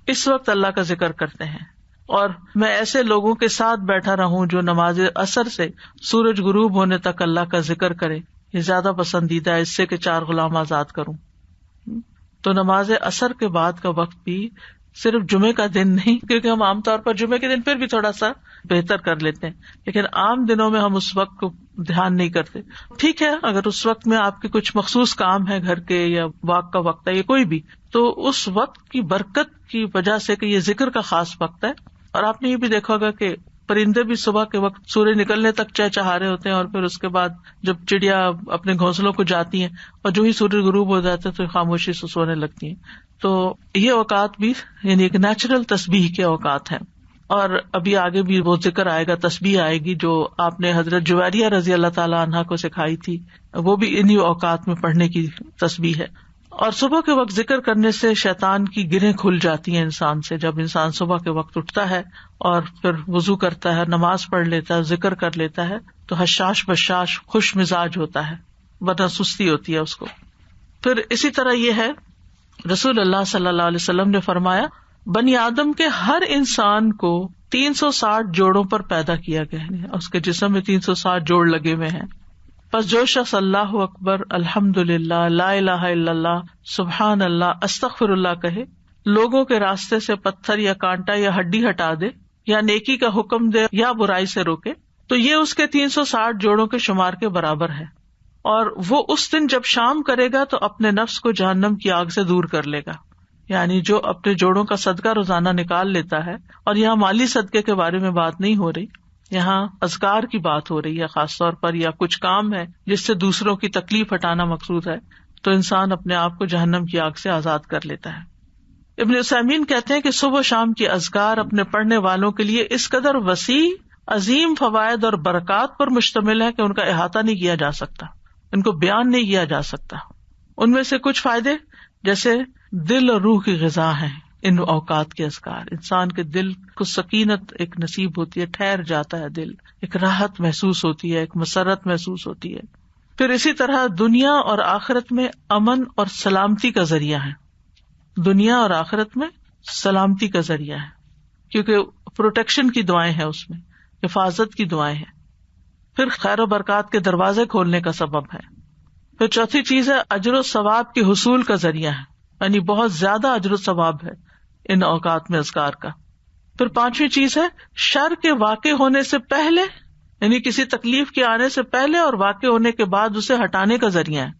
اس وقت اللہ کا ذکر کرتے ہیں، اور میں ایسے لوگوں کے ساتھ بیٹھا رہوں جو نماز عصر سے سورج غروب ہونے تک اللہ کا ذکر کرے. یہ زیادہ پسندیدہ ہے اس سے کہ 4 غلام آزاد کروں. تو نماز عصر کے بعد کا وقت بھی صرف جمعے کا دن نہیں، کیونکہ ہم عام طور پر جمعے کے دن پھر بھی تھوڑا سا بہتر کر لیتے ہیں، لیکن عام دنوں میں ہم اس وقت کو دھیان نہیں کرتے. ٹھیک ہے، اگر اس وقت میں آپ کے کچھ مخصوص کام ہے گھر کے یا واک کا وقت ہے یا کوئی بھی، تو اس وقت کی برکت کی وجہ سے کہ یہ ذکر کا خاص وقت ہے. اور آپ نے یہ بھی دیکھا ہوگا کہ پرندے بھی صبح کے وقت سورج نکلنے تک چہچہا رہے ہوتے ہیں، اور پھر اس کے بعد جب چڑیا اپنے گھونسلوں کو جاتی ہیں اور جو ہی سورج غروب ہو جاتا ہے تو خاموشی سے سونے لگتی ہیں. تو یہ اوقات بھی یعنی ایک نیچرل تسبیح کے اوقات ہیں. اور ابھی آگے بھی وہ ذکر آئے گا، تسبیح آئے گی جو آپ نے حضرت جویریہ رضی اللہ تعالی عنہا کو سکھائی تھی، وہ بھی انہی اوقات میں پڑھنے کی تسبیح ہے. اور صبح کے وقت ذکر کرنے سے شیطان کی گرہیں کھل جاتی ہیں انسان سے. جب انسان صبح کے وقت اٹھتا ہے اور پھر وضو کرتا ہے، نماز پڑھ لیتا ہے، ذکر کر لیتا ہے، تو حشاش بشاش خوش مزاج ہوتا ہے، ورنہ سستی ہوتی ہے اس کو. پھر اسی طرح یہ ہے، رسول اللہ صلی اللہ علیہ وسلم نے فرمایا بنی آدم کے ہر انسان کو 360 جوڑوں پر پیدا کیا گیا ہے، اس کے جسم میں 360 جوڑ لگے ہوئے ہیں. پس جو شخص اللہ اکبر، الحمدللہ، لا الہ الا اللہ، سبحان اللہ، استغفر اللہ کہے، لوگوں کے راستے سے پتھر یا کانٹا یا ہڈی ہٹا دے، یا نیکی کا حکم دے یا برائی سے روکے، تو یہ اس کے 360 جوڑوں کے شمار کے برابر ہے. اور وہ اس دن جب شام کرے گا تو اپنے نفس کو جہنم کی آگ سے دور کر لے گا. یعنی جو اپنے جوڑوں کا صدقہ روزانہ نکال لیتا ہے، اور یہاں مالی صدقے کے بارے میں بات نہیں ہو رہی، یہاں اذکار کی بات ہو رہی ہے خاص طور پر، یا کچھ کام ہے جس سے دوسروں کی تکلیف ہٹانا مقصود ہے، تو انسان اپنے آپ کو جہنم کی آگ سے آزاد کر لیتا ہے. ابن عثیمین کہتے ہیں کہ صبح و شام کی اذکار اپنے پڑھنے والوں کے لیے اس قدر وسیع عظیم فوائد اور برکات پر مشتمل ہے کہ ان کا احاطہ نہیں کیا جا سکتا، ان کو بیان نہیں کیا جا سکتا. ان میں سے کچھ فائدے جیسے دل اور روح کی غذا ہیں ان اوقات کے اذکار. انسان کے دل کو سکینت ایک نصیب ہوتی ہے، ٹھہر جاتا ہے دل، ایک راحت محسوس ہوتی ہے، ایک مسرت محسوس ہوتی ہے. پھر اسی طرح دنیا اور آخرت میں امن اور سلامتی کا ذریعہ ہے. دنیا اور آخرت میں سلامتی کا ذریعہ ہے، کیونکہ پروٹیکشن کی دعائیں ہیں، اس میں حفاظت کی دعائیں ہیں. پھر خیر و برکات کے دروازے کھولنے کا سبب ہے. پھر چوتھی چیز ہے اجر و ثواب کے حصول کا ذریعہ ہے، یعنی بہت زیادہ اجر و ثواب ہے ان اوقات میں اذکار کا. پھر پانچویں چیز ہے شر کے واقع ہونے سے پہلے، یعنی کسی تکلیف کے آنے سے پہلے اور واقع ہونے کے بعد اسے ہٹانے کا ذریعہ ہے.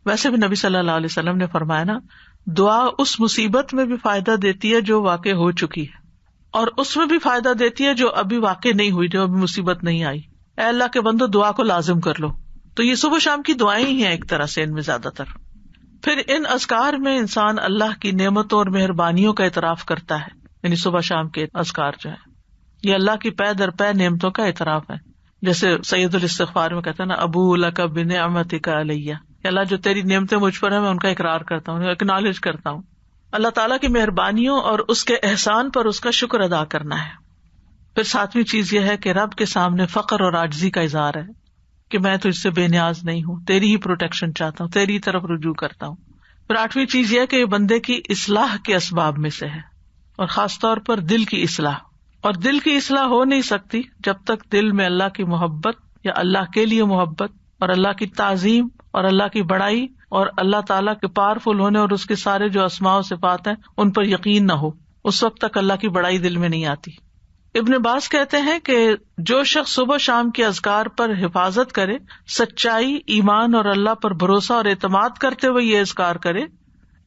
ویسے بھی نبی صلی اللہ علیہ وسلم نے فرمایا نا، دعا اس مصیبت میں بھی فائدہ دیتی ہے جو واقع ہو چکی ہے، اور اس میں بھی فائدہ دیتی ہے جو ابھی واقع نہیں ہوئی، جو ابھی مصیبت نہیں آئی. اے اللہ کے بندو دعا کو لازم کر لو. تو یہ صبح شام کی دعائیں ہی ہیں ایک طرح سے ان میں زیادہ تر. پھر ان اذکار میں انسان اللہ کی نعمتوں اور مہربانیوں کا اعتراف کرتا ہے، یعنی صبح شام کے اذکار جو ہے یہ اللہ کی پے در پے نعمتوں کا اعتراف ہے. جیسے سید الاستغفار میں کہتا ہے نا، ابو لک بنعمتک علیہ، اللہ جو تیری نعمتیں مجھ پر ہیں میں ان کا اقرار کرتا ہوں، ایکنالج کرتا ہوں. اللہ تعالیٰ کی مہربانیوں اور اس کے احسان پر اس کا شکر ادا کرنا ہے. پھر ساتویں چیز یہ ہے کہ رب کے سامنے فقر اور عاجزی کا اظہار ہے کہ میں تو اس سے بے نیاز نہیں ہوں، تیری ہی پروٹیکشن چاہتا ہوں، تیری طرف رجوع کرتا ہوں. پھر آٹھویں چیز یہ کہ یہ بندے کی اصلاح کے اسباب میں سے ہے، اور خاص طور پر دل کی اصلاح. اور دل کی اصلاح ہو نہیں سکتی جب تک دل میں اللہ کی محبت یا اللہ کے لیے محبت اور اللہ کی تعظیم اور اللہ کی بڑائی اور اللہ تعالیٰ کے پاورفل ہونے اور اس کے سارے جو اسماء و صفات ہیں ان پر یقین نہ ہو. اس وقت تک اللہ کی بڑائی دل میں نہیں آتی. ابن باز کہتے ہیں کہ جو شخص صبح شام کے اذکار پر حفاظت کرے، سچائی، ایمان اور اللہ پر بھروسہ اور اعتماد کرتے ہوئے یہ اذکار کرے،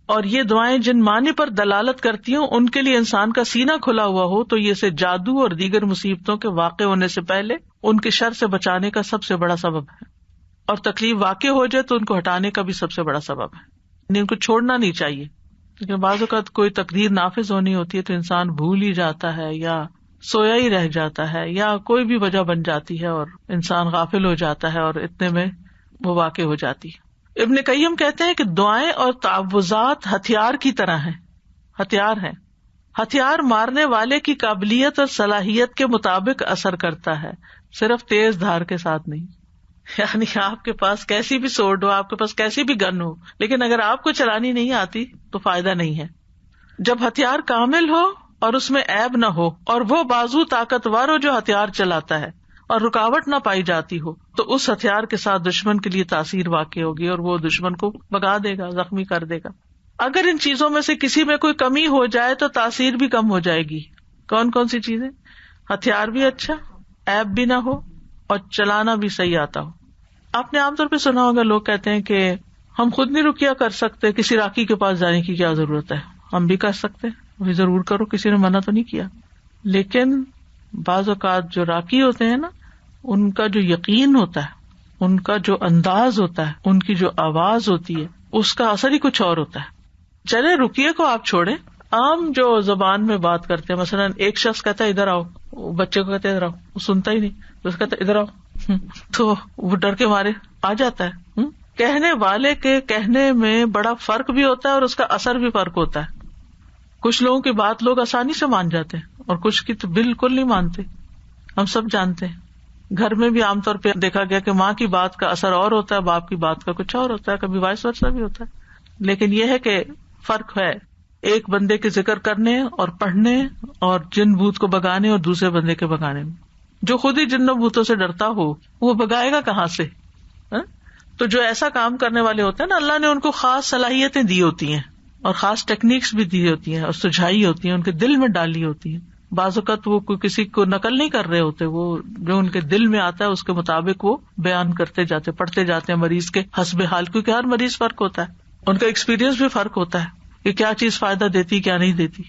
اور یہ دعائیں جن معنی پر دلالت کرتی ہوں ان کے لیے انسان کا سینہ کھلا ہوا ہو، تو یہ اسے جادو اور دیگر مصیبتوں کے واقع ہونے سے پہلے ان کے شر سے بچانے کا سب سے بڑا سبب ہے، اور تکلیف واقع ہو جائے تو ان کو ہٹانے کا بھی سب سے بڑا سبب ہے. یعنی ان کو چھوڑنا نہیں چاہیے، کیونکہ بعض اوقات کوئی تقدیر نافذ ہونی ہوتی ہے تو انسان بھول ہی جاتا ہے یا سویا ہی رہ جاتا ہے یا کوئی بھی وجہ بن جاتی ہے اور انسان غافل ہو جاتا ہے، اور اتنے میں وہ واقع ہو جاتی ہے۔ ابن قیم کہتے ہیں کہ دعائیں اور تعوذات ہتھیار کی طرح ہیں، ہتھیار ہیں۔ ہتھیار مارنے والے کی قابلیت اور صلاحیت کے مطابق اثر کرتا ہے، صرف تیز دھار کے ساتھ نہیں۔ یعنی آپ کے پاس کیسی بھی سوڈ ہو، آپ کے پاس کیسی بھی گن ہو، لیکن اگر آپ کو چلانی نہیں آتی تو فائدہ نہیں ہے۔ جب ہتھیار کامل ہو اور اس میں عیب نہ ہو، اور وہ بازو طاقتور ہو جو ہتھیار چلاتا ہے، اور رکاوٹ نہ پائی جاتی ہو، تو اس ہتھیار کے ساتھ دشمن کے لیے تاثیر واقع ہوگی اور وہ دشمن کو بھگا دے گا، زخمی کر دے گا۔ اگر ان چیزوں میں سے کسی میں کوئی کمی ہو جائے تو تاثیر بھی کم ہو جائے گی۔ کون کون سی چیزیں؟ ہتھیار بھی اچھا، عیب بھی نہ ہو، اور چلانا بھی صحیح آتا ہو۔ آپ نے عام طور پہ سنا ہوگا لوگ کہتے ہیں کہ ہم خود نہیں رقیہ کر سکتے، کسی راقی کے پاس جانے کی کیا ضرورت ہے، ہم بھی کر سکتے ہیں، بھی ضرور کرو، کسی نے منع تو نہیں کیا۔ لیکن بعض اوقات جو راقی ہوتے ہیں نا، ان کا جو یقین ہوتا ہے، ان کا جو انداز ہوتا ہے، ان کی جو آواز ہوتی ہے، اس کا اثر ہی کچھ اور ہوتا ہے۔ چلے رقیے کو آپ چھوڑیں، عام جو زبان میں بات کرتے ہیں، مثلاً ایک شخص کہتا ہے ادھر آؤ، بچے کو کہتے ہیں ادھر آؤ، وہ سنتا ہی نہیں، اس کہتا ہے ادھر آؤ، تو وہ ڈر کے مارے آ جاتا ہے۔ کہنے والے کے کہنے میں بڑا فرق بھی ہوتا ہے اور اس کا اثر بھی فرق ہوتا ہے۔ کچھ لوگوں کی بات لوگ آسانی سے مان جاتے ہیں اور کچھ کی تو بالکل نہیں مانتے، ہم سب جانتے ہیں۔ گھر میں بھی عام طور پہ دیکھا گیا کہ ماں کی بات کا اثر اور ہوتا ہے، باپ کی بات کا کچھ اور ہوتا ہے، کبھی وائس ورسا بھی ہوتا ہے۔ لیکن یہ ہے کہ فرق ہے ایک بندے کے ذکر کرنے اور پڑھنے اور جن بھوت کو بگانے اور دوسرے بندے کے بگانے میں۔ جو خود ہی جنوں بھوتوں سے ڈرتا ہو وہ بگائے گا کہاں سے؟ تو جو ایسا کام کرنے والے ہوتے ہیں نا، اللہ نے ان کو خاص صلاحیتیں دی ہوتی ہیں اور خاص ٹیکنیکس بھی دی ہوتی ہیں اور سجھائی ہوتی ہیں، ان کے دل میں ڈالی ہوتی ہیں۔ بعض اوقات وہ کسی کو نقل نہیں کر رہے ہوتے، وہ جو ان کے دل میں آتا ہے اس کے مطابق وہ بیان کرتے جاتے، پڑھتے جاتے ہیں مریض کے حسب حال، کیونکہ ہر مریض فرق ہوتا ہے، ان کا ایکسپیرینس بھی فرق ہوتا ہے کہ کیا چیز فائدہ دیتی کیا نہیں دیتی۔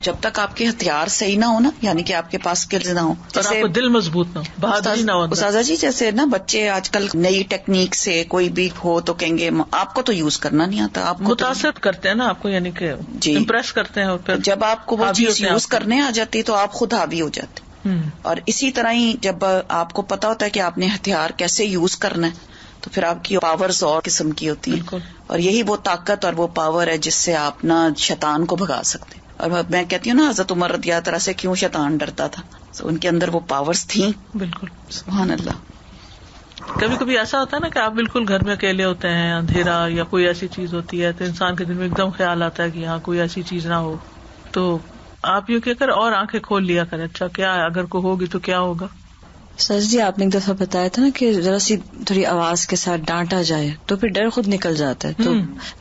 جب تک آپ کے ہتھیار صحیح نہ ہو نا، یعنی کہ آپ کے پاس اسکلز نہ ہو، اور آپ کو دل مضبوط نہ ہو، بہادری نہ ہو۔ استاذہ جی جیسے نا بچے آج کل نئی ٹیکنیک سے کوئی بھی ہو تو کہیں گے آپ کو تو یوز کرنا نہیں آتا، آپ کو متاثر کرتے ہیں نا آپ کو، یعنی کہ امپریس کرتے ہیں، اور پھر جب آپ کو وہ چیز یوز کرنے آ جاتی ہے تو آپ خود حاوی ہو جاتے۔ اور اسی طرح ہی جب آپ کو پتا ہوتا ہے کہ آپ نے ہتھیار کیسے یوز کرنا ہے تو پھر آپ کی پاورز اور قسم کی ہوتی ہیں، اور یہی وہ طاقت اور وہ پاور ہے جس سے آپ نا شیطان کو بھگا سکتے ہیں۔ اور میں کہتی ہوں نا حضرت عمر رضی اللہ عنہ سے کیوں شیطان ڈرتا تھا، ان کے اندر وہ پاورز تھیں۔ بالکل سبحان اللہ۔ کبھی کبھی ایسا ہوتا ہے نا کہ آپ بالکل گھر میں اکیلے ہوتے ہیں، اندھیرا یا کوئی ایسی چیز ہوتی ہے تو انسان کے دل میں ایک دم خیال آتا ہے کہ یہاں کوئی ایسی چیز نہ ہو، تو آپ یوں کہہ کر اور آنکھیں کھول لیا کریں، اچھا کیا ہے، اگر کوئی ہوگی تو کیا ہوگا۔ سر جی آپ نے ایک دفعہ بتایا تھا نا کہ ذرا سی تھوڑی آواز کے ساتھ ڈانٹا جائے تو پھر ڈر خود نکل جاتا ہے، تو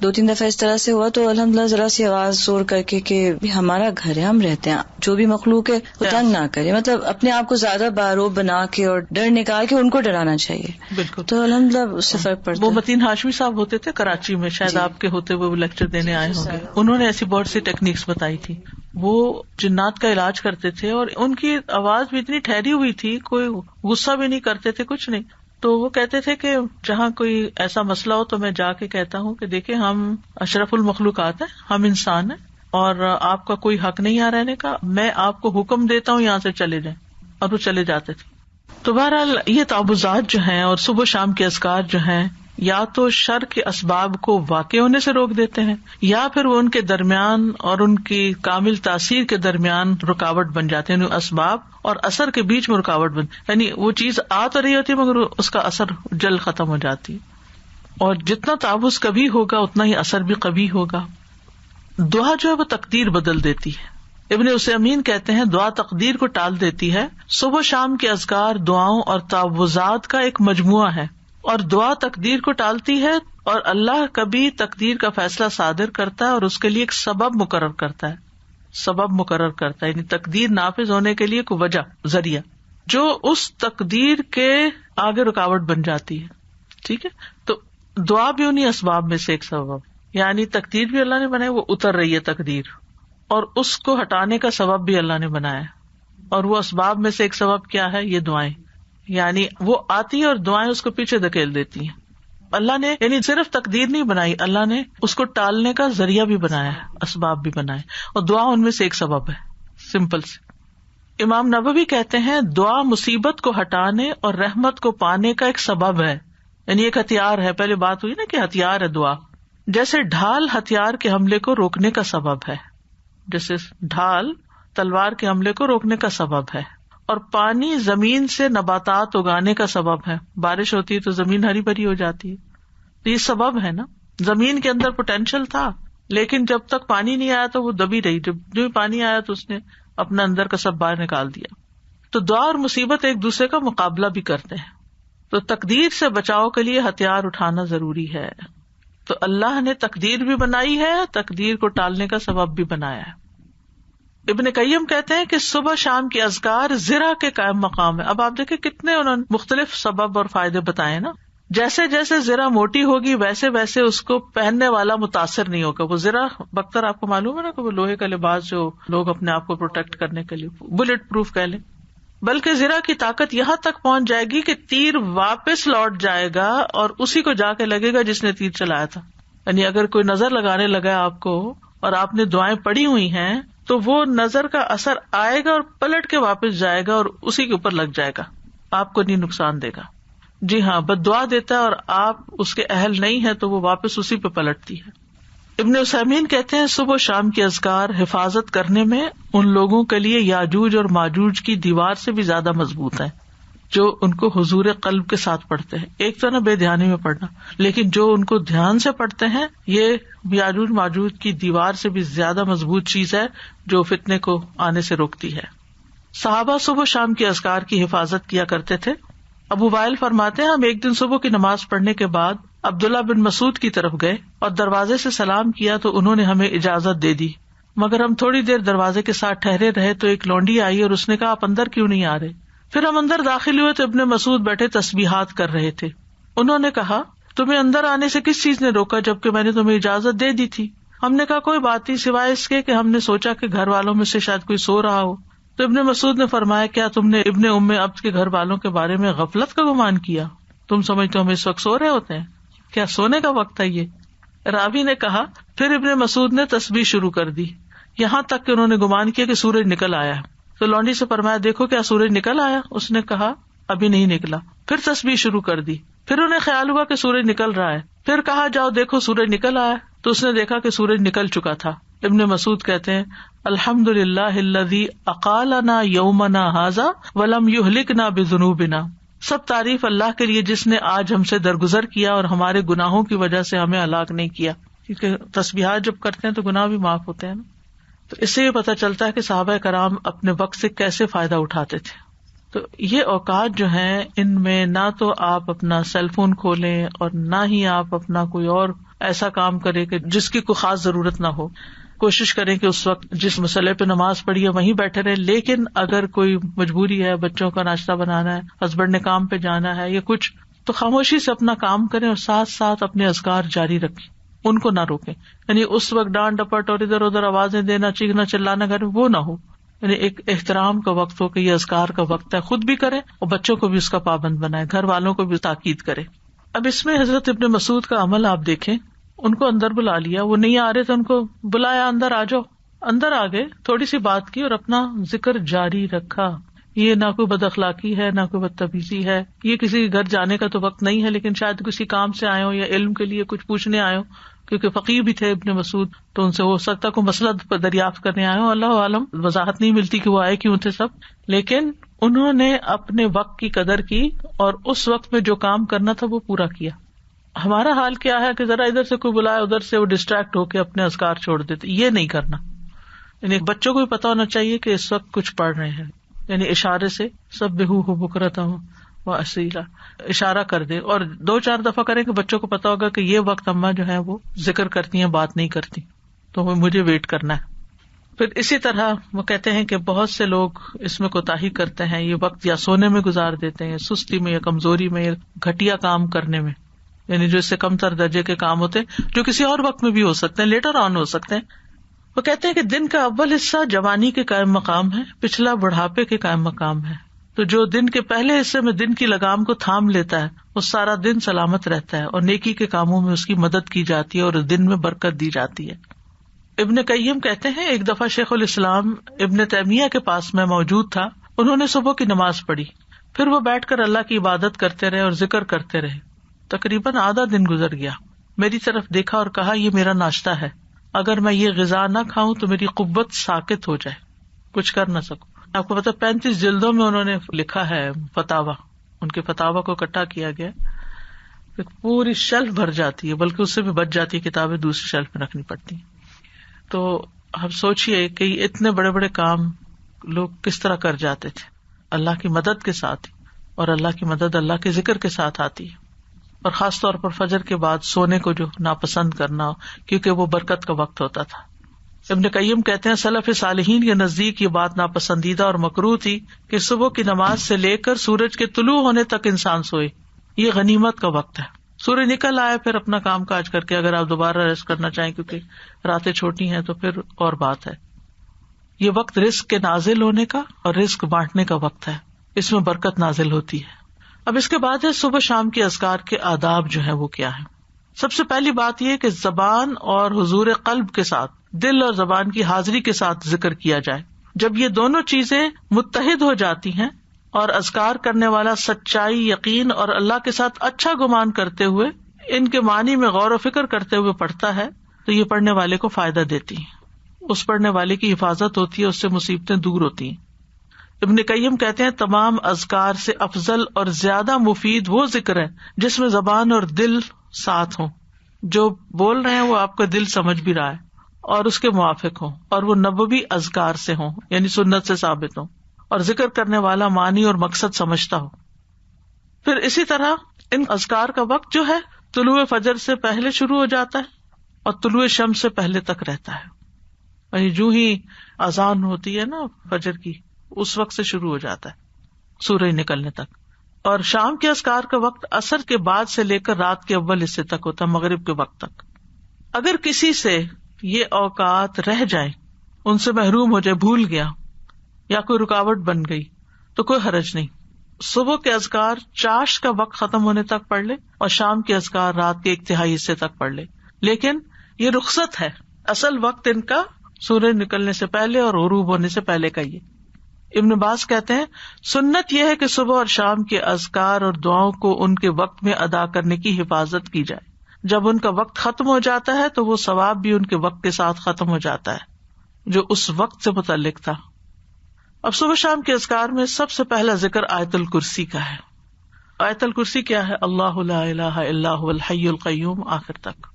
2-3 دفعہ اس طرح سے ہوا تو الحمدللہ ذرا سی آواز زور کر کے کہ ہمارا گھر ہے، ہم رہتے ہیں، جو بھی مخلوق ہے وہ تنگ نہ کرے، مطلب اپنے آپ کو زیادہ باروب بنا کے اور ڈر نکال کے ان کو ڈرانا چاہیے۔ بالکل، تو الحمدللہ اس سے فرق پڑتا ہے۔ وہ متین ہاشمی صاحب ہوتے تھے کراچی میں، شاید آپ کے ہوتے ہوئے وہ لیکچر دینے آئے ہوں گے، انہوں نے ایسی بہت سی ٹیکنیکس بتائی تھی۔ وہ جنات کا علاج کرتے تھے اور ان کی آواز بھی اتنی ٹھہری ہوئی تھی، کوئی غصہ بھی نہیں کرتے تھے، کچھ نہیں۔ تو وہ کہتے تھے کہ جہاں کوئی ایسا مسئلہ ہو تو میں جا کے کہتا ہوں کہ دیکھیں ہم اشرف المخلوقات ہیں، ہم انسان ہیں اور آپ کا کوئی حق نہیں یہاں رہنے کا، میں آپ کو حکم دیتا ہوں یہاں سے چلے جائیں، اور وہ چلے جاتے تھے۔ تو بہرحال یہ تعوذات جو ہیں اور صبح شام کے اذکار جو ہیں، یا تو شر کے اسباب کو واقع ہونے سے روک دیتے ہیں، یا پھر وہ ان کے درمیان اور ان کی کامل تاثیر کے درمیان رکاوٹ بن جاتے ہیں، یعنی اسباب اور اثر کے بیچ میں رکاوٹ یعنی وہ چیز آ تو رہی ہوتی ہے مگر اس کا اثر جلد ختم ہو جاتی ہے۔ اور جتنا تعوذ کبھی ہوگا اتنا ہی اثر بھی کبھی ہوگا۔ دعا جو ہے وہ تقدیر بدل دیتی ہے۔ ابن عثیمین کہتے ہیں دعا تقدیر کو ٹال دیتی ہے۔ صبح و شام کے اذکار دعاؤں اور تعوذات کا ایک مجموعہ ہے، اور دعا تقدیر کو ٹالتی ہے، اور اللہ کبھی تقدیر کا فیصلہ صادر کرتا ہے اور اس کے لیے ایک سبب مقرر کرتا ہے، یعنی تقدیر نافذ ہونے کے لیے کوئی وجہ، ذریعہ، جو اس تقدیر کے آگے رکاوٹ بن جاتی ہے۔ ٹھیک ہے، تو دعا بھی انہیں اسباب میں سے ایک سبب، یعنی تقدیر بھی اللہ نے بنائی، وہ اتر رہی ہے تقدیر، اور اس کو ہٹانے کا سبب بھی اللہ نے بنایا، اور وہ اسباب میں سے ایک سبب کیا ہے؟ یہ دعائیں، یعنی وہ آتی ہے اور دعائیں اس کو پیچھے دھکیل دیتی ہیں۔ اللہ نے یعنی صرف تقدیر نہیں بنائی، اللہ نے اس کو ٹالنے کا ذریعہ بھی بنایا ہے، اسباب بھی بنائے، اور دعا ان میں سے ایک سبب ہے، سمپل سے۔ امام نووی کہتے ہیں دعا مصیبت کو ہٹانے اور رحمت کو پانے کا ایک سبب ہے، یعنی ایک ہتھیار ہے. پہلے بات ہوئی نا کہ ہتھیار ہے دعا. جیسے ڈھال ہتھیار کے حملے کو روکنے کا سبب ہے، جیسے ڈھال تلوار کے حملے کو روکنے کا سبب ہے، اور پانی زمین سے نباتات اگانے کا سبب ہے. بارش ہوتی ہے تو زمین ہری بھری ہو جاتی ہے، تو یہ سبب ہے نا. زمین کے اندر پوٹینشیل تھا، لیکن جب تک پانی نہیں آیا تو وہ دبی رہی. جب جو پانی آیا تو اس نے اپنا اندر کا سب باہر نکال دیا. تو دعا اور مصیبت ایک دوسرے کا مقابلہ بھی کرتے ہیں. تو تقدیر سے بچاؤ کے لیے ہتھیار اٹھانا ضروری ہے. تو اللہ نے تقدیر بھی بنائی ہے، تقدیر کو ٹالنے کا سبب بھی بنایا ہے. ابن قیم کہتے ہیں کہ صبح شام کے اذکار زرہ کے قائم مقام ہے. اب آپ دیکھیں کتنے انہوں نے مختلف سبب اور فائدے بتائے نا. جیسے جیسے زرہ موٹی ہوگی ویسے ویسے اس کو پہننے والا متاثر نہیں ہوگا. وہ زرہ بختر آپ کو معلوم ہے نا کہ وہ لوہے کا لباس جو لوگ اپنے آپ کو پروٹیکٹ کرنے کے لیے بلٹ پروف کہہ لیں. بلکہ زرہ کی طاقت یہاں تک پہنچ جائے گی کہ تیر واپس لوٹ جائے گا اور اسی کو جا کے لگے گا جس نے تیر چلایا تھا. یعنی اگر کوئی نظر لگانے لگا آپ کو اور آپ نے دعائیں پڑھی ہوئی ہیں تو وہ نظر کا اثر آئے گا اور پلٹ کے واپس جائے گا اور اسی کے اوپر لگ جائے گا، آپ کو نہیں نقصان دے گا. جی ہاں، بد دعا دیتا ہے اور آپ اس کے اہل نہیں ہیں تو وہ واپس اسی پہ پلٹتی ہے. ابن عثیمین کہتے ہیں صبح و شام کے اذکار حفاظت کرنے میں ان لوگوں کے لیے یاجوج اور ماجوج کی دیوار سے بھی زیادہ مضبوط ہے جو ان کو حضور قلب کے ساتھ پڑھتے ہیں. ایک تو نا بے دھیانی میں پڑھنا، لیکن جو ان کو دھیان سے پڑھتے ہیں یہ یاجوج ماجوج کی دیوار سے بھی زیادہ مضبوط چیز ہے جو فتنے کو آنے سے روکتی ہے. صحابہ صبح و شام کے اذکار کی حفاظت کیا کرتے تھے. ابو وائل فرماتے ہیں ہم ایک دن صبح کی نماز پڑھنے کے بعد عبداللہ بن مسعود کی طرف گئے اور دروازے سے سلام کیا تو انہوں نے ہمیں اجازت دے دی، مگر ہم تھوڑی دیر دروازے کے ساتھ ٹھہرے رہے تو ایک لونڈی آئی اور اس نے کہا آپ اندر کیوں نہیں آ رہے؟ پھر ہم اندر داخل ہوئے تو ابن مسعود بیٹھے تسبیحات کر رہے تھے. انہوں نے کہا تمہیں اندر آنے سے کس چیز نے روکا جبکہ میں نے تمہیں اجازت دے دی تھی؟ ہم نے کہا کوئی بات نہیں سوائے اس کے کہ ہم نے سوچا کہ گھر والوں میں سے شاید کوئی سو رہا ہو. تو ابن مسعود نے فرمایا کیا تم نے ابن ام عبد کے گھر والوں کے بارے میں غفلت کا گمان کیا؟ تم سمجھتے ہو ہم اس وقت سو رہے ہوتے ہیں؟ کیا سونے کا وقت ہے یہ؟ راوی نے کہا پھر ابن مسعود نے تسبیح شروع کر دی یہاں تک کہ انہوں نے گمان کیا کہ سورج نکل آیا. تو لونڈی سے فرمایا دیکھو کیا سورج نکل آیا؟ اس نے کہا ابھی نہیں نکلا. پھر تسبیح شروع کر دی. پھر انہیں خیال ہوا کہ سورج نکل رہا ہے. پھر کہا جاؤ دیکھو سورج نکل آیا. تو اس نے دیکھا کہ سورج نکل چکا تھا. ابن مسعود کہتے ہیں الحمدللہ الذی اقالنا یومنا ھذا ولم یہلکنا بذنوبنا. سب تعریف اللہ کے لیے جس نے آج ہم سے درگزر کیا اور ہمارے گناہوں کی وجہ سے ہمیں ہلاک نہیں کیا. کیونکہ تسبیحات جب کرتے ہیں تو گناہ بھی معاف ہوتے ہیں نا. تو اس سے یہ پتہ چلتا ہے کہ صحابہ کرام اپنے وقت سے کیسے فائدہ اٹھاتے تھے. تو یہ اوقات جو ہیں ان میں نہ تو آپ اپنا سیل فون کھولیں اور نہ ہی آپ اپنا کوئی اور ایسا کام کریں کہ جس کی کوئی خاص ضرورت نہ ہو. کوشش کریں کہ اس وقت جس مسئلے پہ نماز پڑھی ہے وہیں بیٹھے رہیں. لیکن اگر کوئی مجبوری ہے، بچوں کا ناشتہ بنانا ہے، ہسبینڈ نے کام پہ جانا ہے یا کچھ، تو خاموشی سے اپنا کام کریں اور ساتھ ساتھ اپنے اذکار جاری رکھیں، ان کو نہ روکیں. یعنی اس وقت ڈانٹ ڈپٹ اور ادھر ادھر آوازیں دینا، چیخنا چلانا گھر وہ نہ ہو. یعنی ایک احترام کا وقت ہو کہ یہ اذکار کا وقت ہے، خود بھی کریں اور بچوں کو بھی اس کا پابند بنائیں، گھر والوں کو بھی تاکید کریں. اب اس میں حضرت ابن مسعود کا عمل آپ دیکھیں. ان کو اندر بلا لیا، وہ نہیں آ رہے تو ان کو بلایا اندر آ جاؤ. اندر آ گئے، تھوڑی سی بات کی اور اپنا ذکر جاری رکھا. یہ نہ کوئی بد اخلاقی ہے نہ کوئی بدتمیزی ہے. یہ کسی گھر جانے کا تو وقت نہیں ہے، لیکن شاید کسی کام سے آئے ہو یا علم کے لیے کچھ پوچھنے آئے ہو، کیونکہ فقیہ بھی تھے ابن مسعود، تو ان سے ہو سکتا کوئی مسئلہ دریافت کرنے آئے ہو. اللہ عالم، وضاحت نہیں ملتی کہ وہ آئے کیوں تھے سب. لیکن انہوں نے اپنے وقت کی قدر کی اور اس وقت میں جو کام کرنا تھا وہ پورا کیا. ہمارا حال کیا ہے کہ ذرا ادھر سے کوئی بلایا ادھر سے وہ ڈسٹریکٹ ہو کے اپنے اذکار چھوڑ دیتے. یہ نہیں کرنا. یعنی بچوں کو بھی پتا ہونا چاہیے کہ اس وقت کچھ پڑھ رہے ہیں. یعنی اشارے سے سبحوہ بکرۃ و اصیلا اشارہ کر دے اور 2-4 دفعہ کریں کہ بچوں کو پتا ہوگا کہ یہ وقت اماں جو ہے وہ ذکر کرتی ہیں، بات نہیں کرتی، تو مجھے ویٹ کرنا ہے. پھر اسی طرح وہ کہتے ہیں کہ بہت سے لوگ اس میں کوتاہی کرتے ہیں، یہ وقت یا سونے میں گزار دیتے ہیں، سستی میں یا کمزوری میں یا گھٹیا کام کرنے میں، یعنی جو اس سے کم تر درجے کے کام ہوتے ہیں جو کسی اور وقت میں بھی ہو سکتے ہیں، لیٹر آن ہو سکتے ہیں. وہ کہتے ہیں کہ دن کا اول حصہ جوانی کے قائم مقام ہے، پچھلا بڑھاپے کے قائم مقام ہے. تو جو دن کے پہلے حصے میں دن کی لگام کو تھام لیتا ہے وہ سارا دن سلامت رہتا ہے اور نیکی کے کاموں میں اس کی مدد کی جاتی ہے اور دن میں برکت دی جاتی ہے. ابن قیم کہتے ہیں ایک دفعہ شیخ الاسلام ابن تیمیہ کے پاس میں موجود تھا. انہوں نے صبح کی نماز پڑھی، پھر وہ بیٹھ کر اللہ کی عبادت کرتے رہے اور ذکر کرتے رہے. تقریباً آدھا دن گزر گیا. میری طرف دیکھا اور کہا یہ میرا ناشتہ ہے, اگر میں یہ غذا نہ کھاؤں تو میری قوت ساکت ہو جائے, کچھ کر نہ سکوں. آپ کو پتا 35 جلدوں میں انہوں نے لکھا ہے فتاوا, ان کے فتاوا کو اکٹھا کیا گیا, پوری شیلف بھر جاتی ہے, بلکہ اس سے بھی بچ جاتی ہے کتابیں دوسری شیلف میں رکھنی پڑتی ہیں. تو ہم سوچیے کہ اتنے بڑے بڑے کام لوگ کس طرح کر جاتے تھے اللہ کی مدد کے ساتھ, اور اللہ کی مدد اللہ کے ذکر کے ساتھ آتی ہے, اور خاص طور پر فجر کے بعد سونے کو جو ناپسند کرنا, کیونکہ وہ برکت کا وقت ہوتا تھا. ابن قیم کہتے ہیں سلف صالحین کے نزدیک یہ بات ناپسندیدہ اور مکروہ تھی کہ صبح کی نماز سے لے کر سورج کے طلوع ہونے تک انسان سوئے. یہ غنیمت کا وقت ہے. سورج نکل آئے پھر اپنا کام کاج کر کے اگر آپ دوبارہ ریسٹ کرنا چاہیں, کیونکہ راتیں چھوٹی ہیں تو پھر اور بات ہے. یہ وقت رزق کے نازل ہونے کا اور رزق بانٹنے کا وقت ہے, اس میں برکت نازل ہوتی ہے. اب اس کے بعد ہے صبح شام کے اذکار کے آداب جو ہیں وہ کیا ہے. سب سے پہلی بات یہ کہ زبان اور حضور قلب کے ساتھ, دل اور زبان کی حاضری کے ساتھ ذکر کیا جائے. جب یہ دونوں چیزیں متحد ہو جاتی ہیں اور اذکار کرنے والا سچائی, یقین اور اللہ کے ساتھ اچھا گمان کرتے ہوئے ان کے معنی میں غور و فکر کرتے ہوئے پڑھتا ہے تو یہ پڑھنے والے کو فائدہ دیتی ہیں, اس پڑھنے والے کی حفاظت ہوتی ہے, اس سے مصیبتیں دور ہوتی ہیں. ابن قیم کہتے ہیں تمام اذکار سے افضل اور زیادہ مفید وہ ذکر ہے جس میں زبان اور دل ساتھ ہوں, جو بول رہے ہیں وہ آپ کا دل سمجھ بھی رہا ہے اور اس کے موافق ہوں, اور وہ نبوی اذکار سے ہوں یعنی سنت سے ثابت ہوں, اور ذکر کرنے والا معنی اور مقصد سمجھتا ہو. پھر اسی طرح ان اذکار کا وقت جو ہے طلوع فجر سے پہلے شروع ہو جاتا ہے اور طلوع شمس سے پہلے تک رہتا ہے. یعنی جو ہی اذان ہوتی ہے نا فجر کی, اس وقت سے شروع ہو جاتا ہے سورج نکلنے تک. اور شام کے اذکار کا وقت عصر کے بعد سے لے کر رات کے اول حصے تک ہوتا ہے, مغرب کے وقت تک. اگر کسی سے یہ اوقات رہ جائیں, ان سے محروم ہو جائے, بھول گیا یا کوئی رکاوٹ بن گئی تو کوئی حرج نہیں. صبح کے اذکار چاش کا وقت ختم ہونے تک پڑھ لے اور شام کے اذکار رات کے ایک تہائی حصے تک پڑھ لے, لیکن یہ رخصت ہے, اصل وقت ان کا سورج نکلنے سے پہلے اور غروب ہونے سے پہلے کا. یہ ابن باز کہتے ہیں سنت یہ ہے کہ صبح اور شام کے اذکار اور دعاؤں کو ان کے وقت میں ادا کرنے کی حفاظت کی جائے. جب ان کا وقت ختم ہو جاتا ہے تو وہ ثواب بھی ان کے وقت کے ساتھ ختم ہو جاتا ہے جو اس وقت سے متعلق تھا. اب صبح شام کے اذکار میں سب سے پہلا ذکر آیت الکرسی کا ہے. آیت الکرسی کیا ہے؟ اللہ لا الہ الا هو الحی القیوم آخر تک.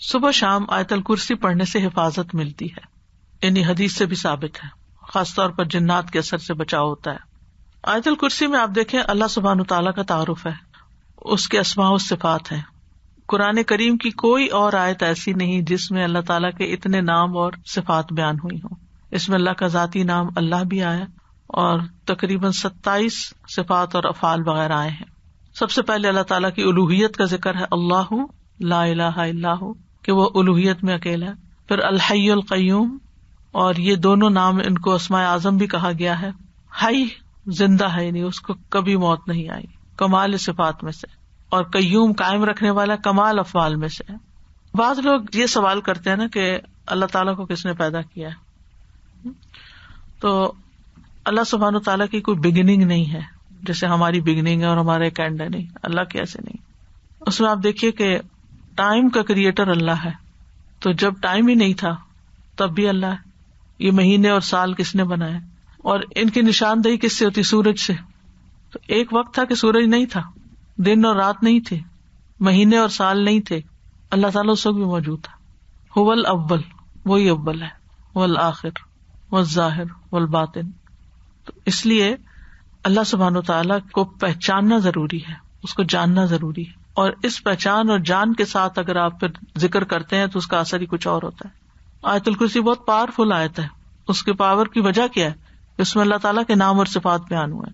صبح شام آیت الکرسی پڑھنے سے حفاظت ملتی ہے, یعنی حدیث سے بھی ثابت ہے, خاص طور پر جنات کے اثر سے بچاؤ ہوتا ہے. آیت الکرسی میں آپ دیکھیں اللہ سبحانہ تعالیٰ کا تعارف ہے, اس کے اسماء و صفات ہیں. قرآن کریم کی کوئی اور آیت ایسی نہیں جس میں اللہ تعالیٰ کے اتنے نام اور صفات بیان ہوئی ہوں. اس میں اللہ کا ذاتی نام اللہ بھی آیا اور تقریباً 27 صفات اور افعال وغیرہ آئے ہیں. سب سے پہلے اللہ تعالیٰ کی الوہیت کا ذکر ہے, اللہ لا الہ الا ہو, کہ وہ الوہیت میں اکیلا ہے. پھر الحی القیوم, اور یہ دونوں نام ان کو اسماء اعظم بھی کہا گیا ہے. حی زندہ ہے, نہیں اس کو کبھی موت نہیں آئی, کمال صفات میں سے, اور قیوم قائم رکھنے والا کمال افعال میں سے. بعض لوگ یہ سوال کرتے ہیں نا کہ اللہ تعالیٰ کو کس نے پیدا کیا ہے, تو اللہ سبحانہ تعالیٰ کی کوئی بگننگ نہیں ہے جیسے ہماری بگننگ ہے اور ہمارا ایک اینڈ ہے, نہیں, اللہ کی ایسے نہیں. اس میں آپ دیکھیے کہ ٹائم کا کریٹر اللہ ہے, تو جب ٹائم ہی نہیں تھا تب بھی اللہ ہے. یہ مہینے اور سال کس نے بنائے, اور ان کی نشاندہی کس سے ہوتی؟ سورج سے. تو ایک وقت تھا کہ سورج نہیں تھا, دن اور رات نہیں تھے, مہینے اور سال نہیں تھے, اللہ تعالیٰ اس وقت بھی موجود تھا. هو الاول, وہی اول ہے, والآخر والظاہر والباطن. تو اس لیے اللہ سبحانہ تعالیٰ کو پہچاننا ضروری ہے, اس کو جاننا ضروری ہے, اور اس پہچان اور جان کے ساتھ اگر آپ پھر ذکر کرتے ہیں تو اس کا اثر ہی کچھ اور ہوتا ہے. آیت الکرسی بہت پاورفل آیت ہے. اس کے پاور کی وجہ کیا ہے؟ اس میں اللہ تعالیٰ کے نام اور صفات بیان ہوئے.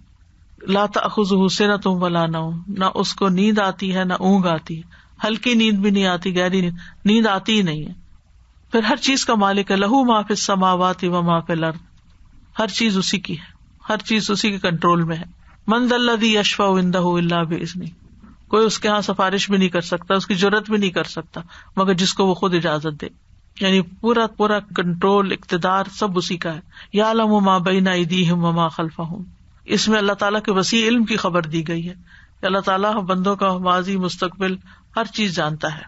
لا تأخذہ سنۃ ولا نوم, نہ اس کو نیند آتی ہے نہ اونگ آتی ہے, ہلکی نیند بھی نہیں آتی, گہری نیند آتی ہی نہیں ہے. پھر ہر چیز کا مالک ہے, لہو ما فی السماوات و ما فی الارض, ہر چیز اسی کی ہے, ہر چیز اسی کے کنٹرول میں ہے. من ذا الذی یشفع عندہ الا باذنہ, کوئی اس کے ہاں سفارش بھی نہیں کر سکتا, اس کی جرات بھی نہیں کر سکتا مگر جس کو وہ خود اجازت دے. یعنی پورا کنٹرول, اقتدار سب اسی کا ہے. یعلم ما بین ایدیہم وما خلفہم, اس میں اللہ تعالیٰ کے وسیع علم کی خبر دی گئی ہے کہ اللہ تعالیٰ بندوں کا ماضی مستقبل ہر چیز جانتا ہے.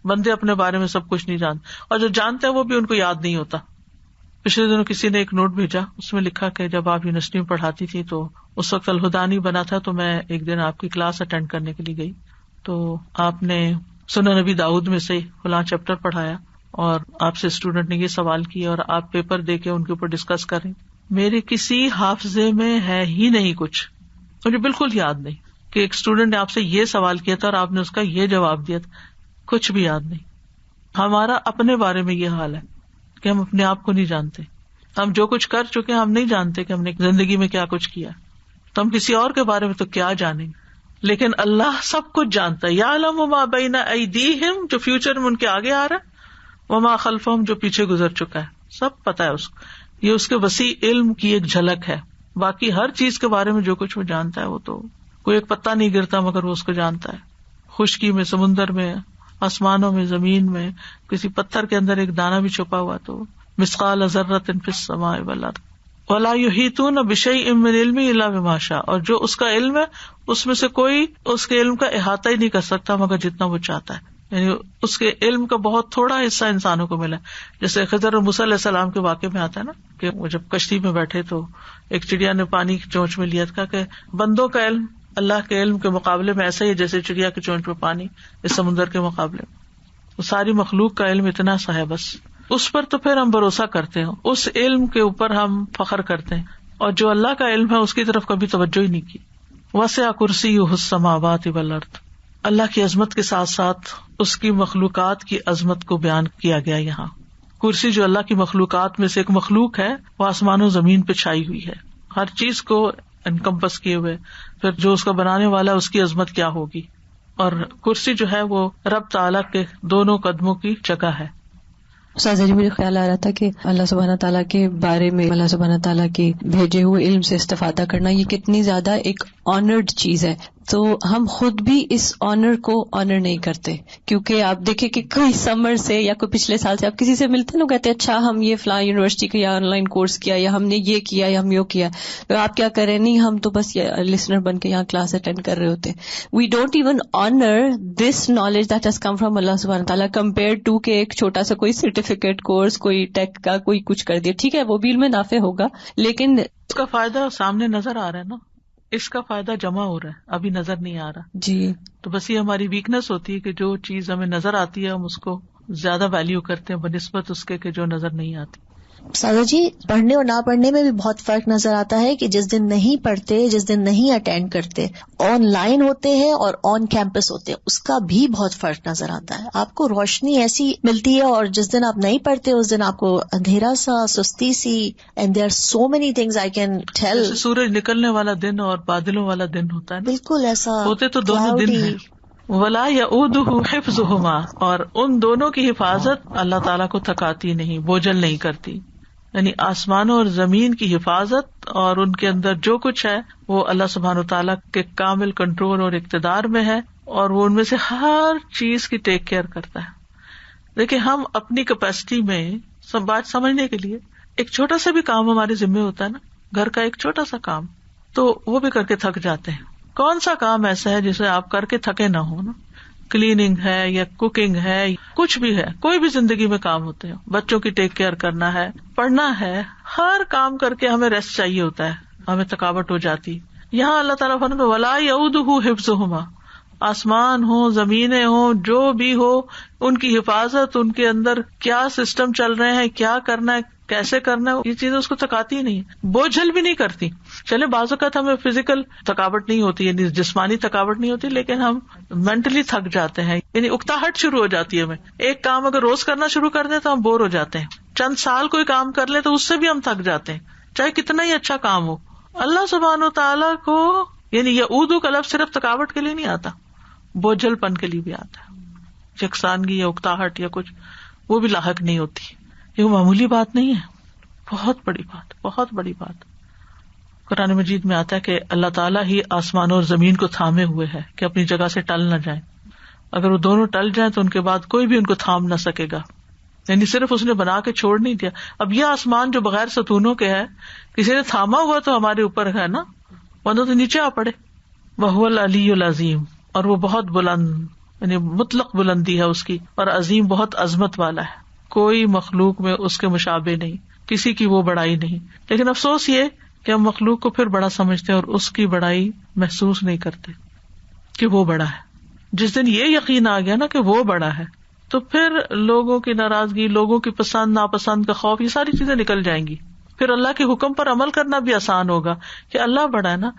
بندے اپنے بارے میں سب کچھ نہیں جانتے, اور جو جانتے ہیں وہ بھی ان کو یاد نہیں ہوتا. پچھلے دنوں کسی نے ایک نوٹ بھیجا, اس میں لکھا کہ جب آپ یونیورسٹی میں پڑھاتی تھی تو اس وقت الہدانی بنا تھا, تو میں ایک دن آپ کی کلاس اٹینڈ کرنے کے لیے گئی, تو آپ نے سنن نبی داؤد میں سے فلاں چیپٹر پڑھایا اور آپ سے اسٹوڈنٹ نے یہ سوال کیا اور آپ پیپر دے کے ان کے اوپر ڈسکس کر رہی. میرے کسی حافظے میں ہے ہی نہیں کچھ, مجھے بالکل یاد نہیں کہ ایک اسٹوڈنٹ نے آپ سے یہ سوال کیا تھا اور آپ نے اس کا یہ جواب دیا تھا, کچھ بھی یاد نہیں. ہمارا اپنے بارے میں یہ حال ہے کہ ہم اپنے آپ کو نہیں جانتے. ہم جو کچھ کر چکے ہم نہیں جانتے کہ ہم نے زندگی میں کیا کچھ کیا, تو ہم کسی اور کے بارے میں تو کیا جانیں گے. لیکن اللہ سب کچھ جانتا ہے. یعلم ما بین ایدیہم, جو فیوچر میں ان کے آگے آ رہا ہے, وما خلفہم, جو پیچھے گزر چکا ہے, سب پتا ہے اس کو. یہ اس کے وسیع علم کی ایک جھلک ہے. باقی ہر چیز کے بارے میں جو کچھ وہ جانتا ہے, وہ تو کوئی ایک پتا نہیں گرتا مگر وہ اس کو جانتا ہے. خشکی میں, سمندر میں, آسمانوں میں, زمین میں, کسی پتھر کے اندر ایک دانہ بھی چھپا ہوا تو مثقال ذرۃ فی السماء والارض ولا یحیطون بشیء من علمہ الا بما شاء, اور جو اس کا علم ہے اس میں سے کوئی اس کے علم کا احاطہ ہی نہیں کر سکتا مگر جتنا وہ چاہتا ہے. یعنی اس کے علم کا بہت تھوڑا حصہ انسانوں کو ملا. جیسے خضر اور موسیٰ علیہ السلام کے واقعے میں آتا ہے نا کہ وہ جب کشتی میں بیٹھے تو ایک چڑیا نے پانی کی چونچ میں لیا تھا کہ بندوں کا علم اللہ کے علم کے مقابلے میں ایسا ہی ہے جیسے چڑیا کی چونچ میں پانی اس سمندر کے مقابلے میں. وہ ساری مخلوق کا علم اتنا سا ہے, بس اس پر تو پھر ہم بھروسہ کرتے ہیں, اس علم کے اوپر ہم فخر کرتے ہیں, اور جو اللہ کا علم ہے اس کی طرف کبھی توجہ ہی نہیں کی. وسع کرسیہ السماوات والارض, اللہ کی عظمت کے ساتھ ساتھ اس کی مخلوقات کی عظمت کو بیان کیا گیا. یہاں کرسی جو اللہ کی مخلوقات میں سے ایک مخلوق ہے, وہ آسمان و زمین پہ چھائی ہوئی ہے, ہر چیز کو انکمپس کیے ہوئے. پھر جو اس کا بنانے والا ہے اس کی عظمت کیا ہوگی. اور کرسی جو ہے وہ رب تعالیٰ کے دونوں قدموں کی جگہ ہے. استاذہ جی, مجھے خیال آ رہا تھا کہ اللہ سبحانہ تعالیٰ کے بارے میں اللہ سبحانہ تعالیٰ کے بھیجے ہوئے علم سے استفادہ کرنا یہ کتنی زیادہ ایک آنرڈ چیز ہے. تو ہم خود بھی اس آنر کو آنر نہیں کرتے, کیونکہ آپ دیکھیں کہ کوئی سمر سے یا کوئی پچھلے سال سے آپ کسی سے ملتے ہیں, لوگ کہتے ہیں اچھا ہم یہ فلاں یونیورسٹی کا یا آن لائن کورس کیا یا ہم نے یہ کیا یا ہم یہ کیا, تو آپ کیا کریں, نہیں ہم تو بس لسنر بن کے یہاں کلاس اٹینڈ کر رہے ہوتے. We don't even honour this knowledge that has come from اللہ سبحانہ تعالیٰ کمپیئر ٹو کہ ایک چھوٹا سا کوئی سرٹیفکیٹ کورس, کوئی ٹیک کا کوئی کچھ کر دیا. ٹھیک ہے وہ بھی علم نافع ہوگا, لیکن اس کا فائدہ سامنے نظر آ رہا ہے نا, اس کا فائدہ جمع ہو رہا ہے, ابھی نظر نہیں آ رہا. جی, تو بس یہ ہماری ویکنیس ہوتی ہے کہ جو چیز ہمیں نظر آتی ہے ہم اس کو زیادہ ویلیو کرتے ہیں بنسبت اس کے کہ جو نظر نہیں آتی. سادہ جی, پڑھنے اور نہ پڑھنے میں بھی بہت فرق نظر آتا ہے کہ جس دن نہیں پڑھتے, جس دن نہیں اٹینڈ کرتے, آن لائن ہوتے ہیں اور آن کیمپس ہوتے ہیں, اس کا بھی بہت فرق نظر آتا ہے. آپ کو روشنی ایسی ملتی ہے, اور جس دن آپ نہیں پڑھتے اس دن آپ کو اندھیرا سا, سستی سی, and there are so many things I can tell. سورج نکلنے والا دن اور بادلوں والا دن ہوتا ہے, بالکل ایسا ہوتے تو دونوں دن ہیں. ولا یعودہ حفظہما, اور ان دونوں کی حفاظت اللہ تعالیٰ کو تھکاتی نہیں, بوجھل نہیں کرتی. یعنی آسمانوں اور زمین کی حفاظت اور ان کے اندر جو کچھ ہے وہ اللہ سبحانہ تعالیٰ کے کامل کنٹرول اور اقتدار میں ہے, اور وہ ان میں سے ہر چیز کی ٹیک کیئر کرتا ہے. دیکھیں ہم اپنی کیپیسٹی میں سب بات سمجھنے کے لیے ایک چھوٹا سا بھی کام ہمارے ذمہ ہوتا ہے نا, گھر کا ایک چھوٹا سا کام, تو وہ بھی کر کے تھک جاتے ہیں. کون سا کام ایسا ہے جسے آپ کر کے تھکے نہ ہو نا؟ کلیننگ ہے یا کوکنگ ہے, کچھ بھی ہے, کوئی بھی زندگی میں کام ہوتے ہیں, بچوں کی ٹیک کیئر کرنا ہے, پڑھنا ہے, ہر کام کر کے ہمیں ریسٹ چاہیے ہوتا ہے, ہمیں تھکاوٹ ہو جاتی. یہاں اللہ تعالیٰ فرماتا ہے ولا یعودہ حفظہما, آسمان ہو زمینیں ہو جو بھی ہو ان کی حفاظت, ان کے اندر کیا سسٹم چل رہے ہیں, کیا کرنا ہے, کیسے کرنا ہے, یہ چیزیں اس کو تھکاتی ہی نہیں, بوجھل بھی نہیں کرتی. چلے بعض اوقات ہمیں فزیکل تھکاوٹ نہیں ہوتی, یعنی جسمانی تھکاوٹ نہیں ہوتی, لیکن ہم مینٹلی تھک جاتے ہیں, یعنی اکتاہٹ شروع ہو جاتی ہے. ہمیں ایک کام اگر روز کرنا شروع کر دیں تو ہم بور ہو جاتے ہیں, چند سال کوئی کام کر لیں تو اس سے بھی ہم تھک جاتے ہیں, چاہے کتنا ہی اچھا کام ہو. اللہ سبحانہ وتعالیٰ کو یعنی یعودہ کا لفظ صرف تھکاوٹ کے لیے نہیں آتا, بوجھل پن کے لیے بھی آتا ہے. یکسانگی یا اکتاہٹ یا کچھ وہ بھی لاحق نہیں ہوتی. یہ معمولی بات نہیں ہے, بہت بڑی بات, بہت بڑی بات. قرآن مجید میں آتا ہے کہ اللہ تعالیٰ ہی آسمانوں اور زمین کو تھامے ہوئے ہے کہ اپنی جگہ سے ٹل نہ جائیں. اگر وہ دونوں ٹل جائیں تو ان کے بعد کوئی بھی ان کو تھام نہ سکے گا. یعنی صرف اس نے بنا کے چھوڑ نہیں دیا. اب یہ آسمان جو بغیر ستونوں کے ہے, کسی نے تھاما ہوا تو ہمارے اوپر ہے نا, ورنہ تو نیچے آ پڑے, وہو العلی العظیم، اور وہ بہت بلند، یعنی مطلق بلندی ہے اس کی، اور عظیم بہت عظمت والا ہے، کوئی مخلوق میں اس کے مشابہ نہیں، کسی کی وہ بڑائی نہیں. لیکن افسوس یہ کہ ہم مخلوق کو پھر بڑا سمجھتے ہیں اور اس کی بڑائی محسوس نہیں کرتے کہ وہ بڑا ہے. جس دن یہ یقین آ گیا نا کہ وہ بڑا ہے، تو پھر لوگوں کی ناراضگی، لوگوں کی پسند ناپسند کا خوف، یہ ساری چیزیں نکل جائیں گی. پھر اللہ کے حکم پر عمل کرنا بھی آسان ہوگا کہ اللہ بڑا ہے نا،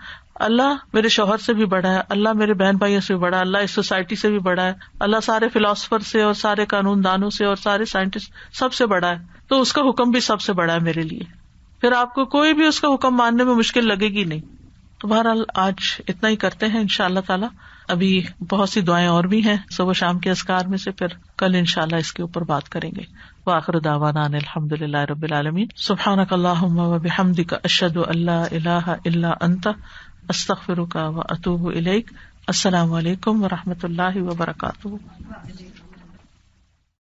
اللہ میرے شوہر سے بھی بڑا ہے، اللہ میرے بہن بھائیوں سے بھی بڑا ہے، اللہ اس سوسائٹی سے بھی بڑا ہے، اللہ سارے فلاسفر سے اور سارے قانون دانوں سے اور سارے سائنٹسٹ سب سے بڑا ہے، تو اس کا حکم بھی سب سے بڑا ہے میرے لیے. پھر آپ کو کوئی بھی اس کا حکم ماننے میں مشکل لگے گی نہیں. تو بہرحال آج اتنا ہی کرتے ہیں انشاءاللہ تعالی. ابھی بہت سی دعائیں اور بھی ہیں صبح شام کے اذکار میں سے، پھر کل انشاءاللہ اس کے اوپر بات کریں گے. وآخر دعوانا ان الحمد للہ رب العالمین. سبحانک اللہم وبحمدک، اشہد ان لا الہ الا انت، استغفرک واتوب الیک. السلام علیکم ورحمۃ اللہ وبرکاتہ.